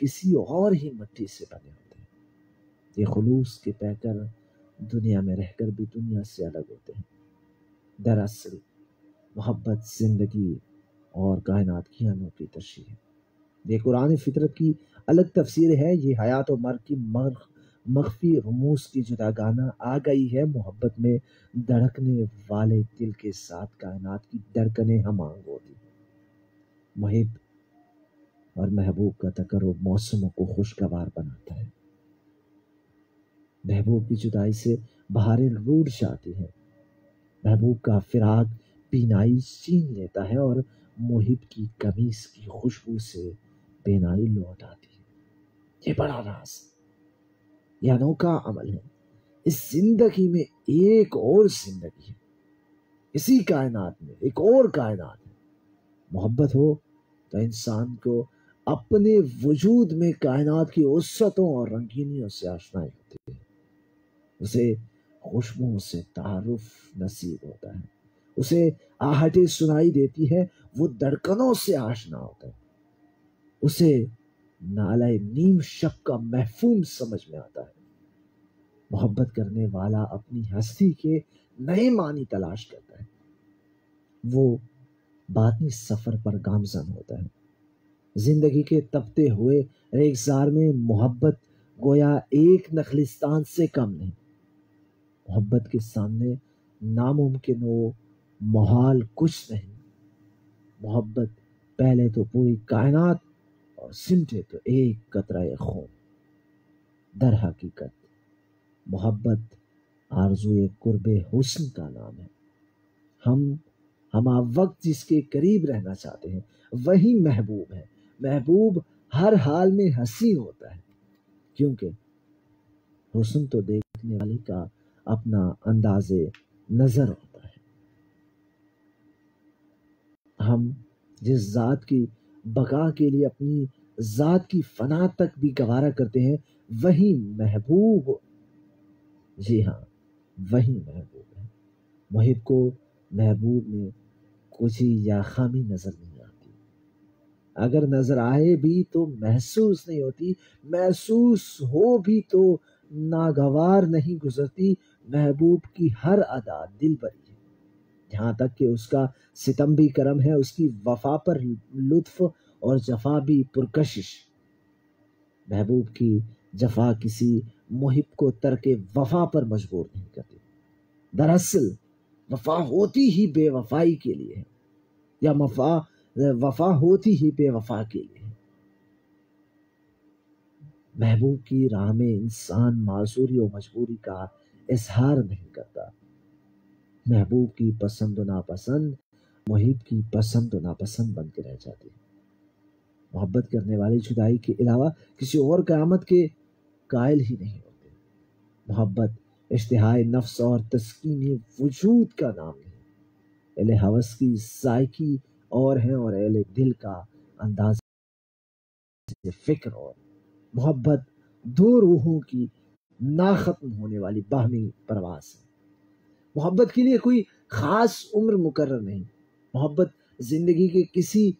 کسی اور ہی مٹی سے بنے ہوتے ہیں۔ یہ خلوص کے پیکر دنیا میں رہ کر بھی دنیا سے الگ ہوتے ہیں۔ دراصل محبت زندگی اور کائنات کی انوکھی تشریح ہے۔ یہ قرآن فطرت کی الگ تفسیر ہے۔ یہ حیات و مرگ کی مخفی رموز کی جداگانہ آ گئی ہے۔ محبت میں دھڑکنے والے دل کے ساتھ کائنات کی دھڑکنیں ہم آہنگ ہوتی۔ محب اور محبوب کا تقرب موسموں کو خوشگوار بناتا ہے۔ محبوب کی جدائی سے بہاریں روٹھ جاتی ہیں، محبوب کا فراق بینائی چھین لیتا ہے اور محب کی قمیص کی خوشبو سے بینائی لوٹ آتی ہے۔ یہ بڑا راز ہے، یہ انوکھا عمل ہے۔ اس زندگی میں ایک اور زندگی ہے، اسی کائنات میں ایک اور کائنات ہے۔ محبت ہو تو انسان کو اپنے وجود میں کائنات کی وسعتوں اور رنگینیوں سے آشنائی ہوتی ہے، اسے خوشبوؤں سے تعارف نصیب ہوتا ہے، اسے آہٹیں سنائی دیتی ہے، وہ دھڑکنوں سے آشنا ہوتا ہے، اسے نالہ نیم شب کا مفہوم سمجھ میں آتا ہے۔ محبت کرنے والا اپنی ہستی کے نئے معنی تلاش کرتا ہے، وہ باطنی سفر پر گامزن ہوتا ہے۔ زندگی کے تپتے ہوئے ریگزار میں محبت گویا ایک نخلستان سے کم نہیں۔ محبت کے سامنے ناممکن و محال کچھ نہیں۔ محبت پہلے تو پوری کائنات اور سمٹے تو ایک قطرہ خون۔ در حقیقت محبت آرزوئے قرب حسن کا نام ہے۔ ہم وقت جس کے قریب رہنا چاہتے ہیں وہی محبوب ہے۔ محبوب ہر حال میں حسین ہوتا ہے، کیونکہ حسن تو دیکھنے والے کا اپنا انداز نظر ہوتا ہے۔ ہم جس ذات کی بقا کے لیے اپنی ذات کی فنا تک بھی گوارا کرتے ہیں وہی محبوب، جی ہاں وہی محبوب ہے۔ محب کو محبوب میں کچھ یا خامی نظر نہیں آتی، اگر نظر آئے بھی تو محسوس نہیں ہوتی، محسوس ہو بھی تو ناگوار نہیں گزرتی۔ محبوب کی ہر ادا دل بری ہے، یہاں تک کہ اس کا ستم بھی کرم ہے، اس کی وفا پر لطف اور جفا بھی پرکشش۔ محبوب کی جفا کسی محب کو ترک وفا پر مجبور نہیں کرتی، دراصل وفا ہوتی ہی بے وفائی کے لیے ہے، یا وفا ہوتی ہی بے وفا کے لیے ہے۔ محبوب کی راہ میں انسان معذوری و مجبوری کا اظہار نہیں کرتا۔ محبوب کی پسند و ناپسند محب کی پسند و ناپسند بن کے رہ جاتی ہے۔ محبت کرنے والے جدائی کے علاوہ کسی اور قیامت کے قائل ہی نہیں ہوتے۔ محبت اشتہائے نفس اور تسکین وجود کا نام نہیں، اہل ہوس کی ذائقی اور ہیں اور اہل دل کا انداز فکر اور۔ محبت دو روحوں کی نا ختم ہونے والی باہمی پرواز ہے۔ محبت کے لیے کوئی خاص عمر مقرر نہیں، محبت زندگی کے کسی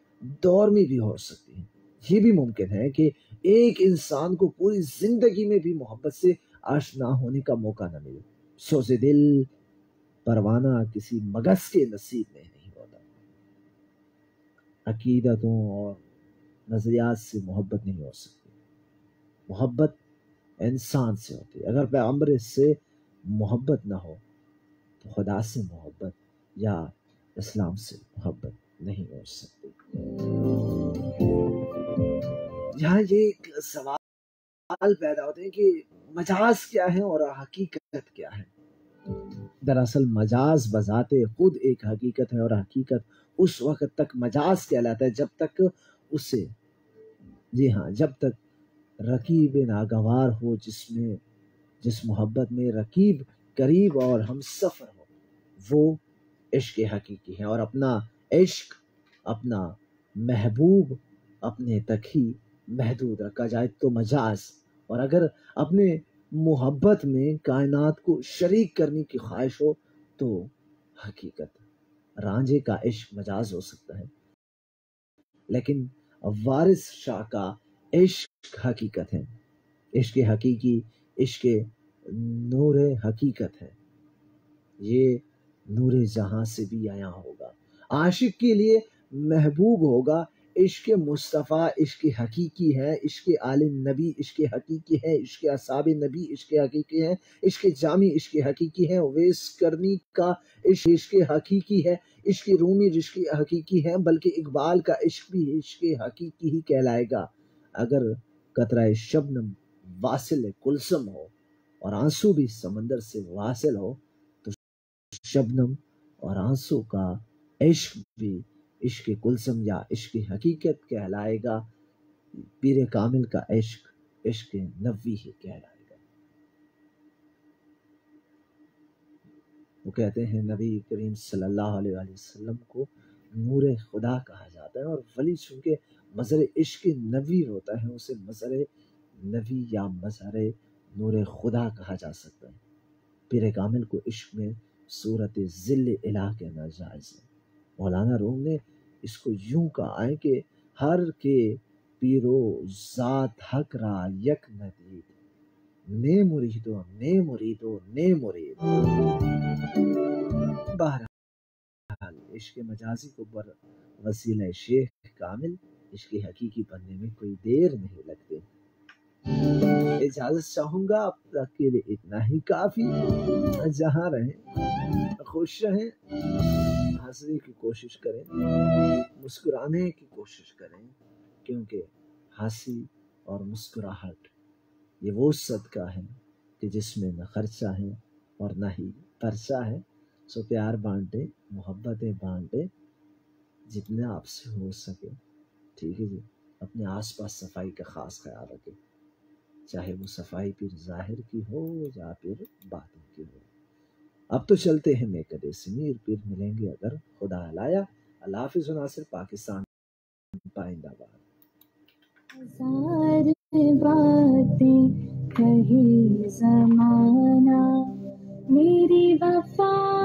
دور میں بھی ہو سکتی ہے۔ یہ بھی ممکن ہے کہ ایک انسان کو پوری زندگی میں بھی محبت سے آشنا ہونے کا موقع نہ ملے۔ سوز دل پروانہ کسی مگس کے نصیب میں نہیں ہوتا۔ عقیدتوں اور نظریات سے محبت نہیں ہو سکتی، محبت انسان سے ہوتی ہے۔ اگر پیغمبر سے محبت نہ ہو تو خدا سے محبت یا اسلام سے محبت نہیں ہو سکتی۔ یہاں یہ ایک سوال پیدا ہوتے ہیں کہ مجاز کیا ہے اور حقیقت کیا ہے؟ دراصل مجاز بذات خود ایک حقیقت ہے، اور حقیقت اس وقت تک مجاز کہلاتا ہے جب تک اسے جب تک رقیب ناگوار ہو، جس محبت میں رقیب قریب اور ہم سفر ہو، وہ عشق حقیقی ہے۔ اور اپنا عشق، اپنا محبوب اپنے تک ہی محدود رکھا جائے تو مجاز، اور اگر اپنے محبت میں کائنات کو شریک کرنے کی خواہش ہو تو حقیقت۔ رانجھے کا عشق مجاز ہو سکتا ہے، لیکن وارث شاہ کا عشق حقیقت ہے۔ عشق حقیقی عشق نور حقیقت ہے، یہ نور جہاں سے بھی عیاں ہوگا۔ عاشق کے لیے محبوب ہوگا عشق مصطفیٰ، عشق حقیقی ہے، عشق آل نبی عشق حقیقی ہے، عشق اصحاب نبی عشق حقیقی ہے، عشق جامی عشق حقیقی ہے، اویس کرنی کا عشق حقیقی ہے، عشق رومی عشق حقیقی ہے، بلکہ اقبال کا عشق بھی عشق حقیقی ہی کہلائے گا۔ اگر قطرہ شبنم واصل کلثم ہو اور آنسو بھی سمندر سے واصل ہو تو شبنم اور آنسو کا عشق بھی عشق کلثم یا عشق حقیقت کہلائے گا۔ پیر کامل کا عشق عشق نبوی ہی کہلائے گا۔ وہ کہتے ہیں نبی کریم صلی اللہ علیہ وآلہ وسلم کو نور خدا کہا جاتا ہے، اور ولی چونکہ مظہر عشق نبوی ہوتا ہے اسے مظہر نبی یا مظہر نور خدا کہا جا سکتا ہے۔ پیر کامل کو عشق میں صورت ظل الہ کہنا جائز ہے۔ مولانا روم نے اس کو یوں کہا ہے کہ ہر کے پیرو ذات حق را یک ندید، نے مریدو نے مریدو نے مرید۔ بہرحال عشق مجازی کو بر وسیلہ شیخ کامل عشق حقیقی بننے میں کوئی دیر نہیں لگتی۔ اجازت چاہوں گا، اب تک کے لیے اتنا ہی کافی۔ جہاں رہیں خوش رہیں، ہنسنے کی کوشش کریں، مسکرانے کی کوشش کریں، کیونکہ ہنسی اور مسکراہٹ یہ وہ صدقہ ہے کہ جس میں نہ خرچہ ہے اور نہ ہی پرچہ ہے۔ سو پیار بانٹے، محبتیں بانٹے جتنا آپ سے ہو سکے، ٹھیک ہے جی۔ اپنے آس پاس صفائی کا خاص خیال رکھیں، چاہے وہ صفائی پھر ظاہر کی ہو یا پھر باطن کی ہو۔ اب تو چلتے ہیں میں کدے سمیر، پھر ملیں گے اگر خدا لایا۔ اللہ حافظ و ناصر، پاکستان پائندہ باد۔ ہزار باتیں کہی زمانہ میرے تیری وفا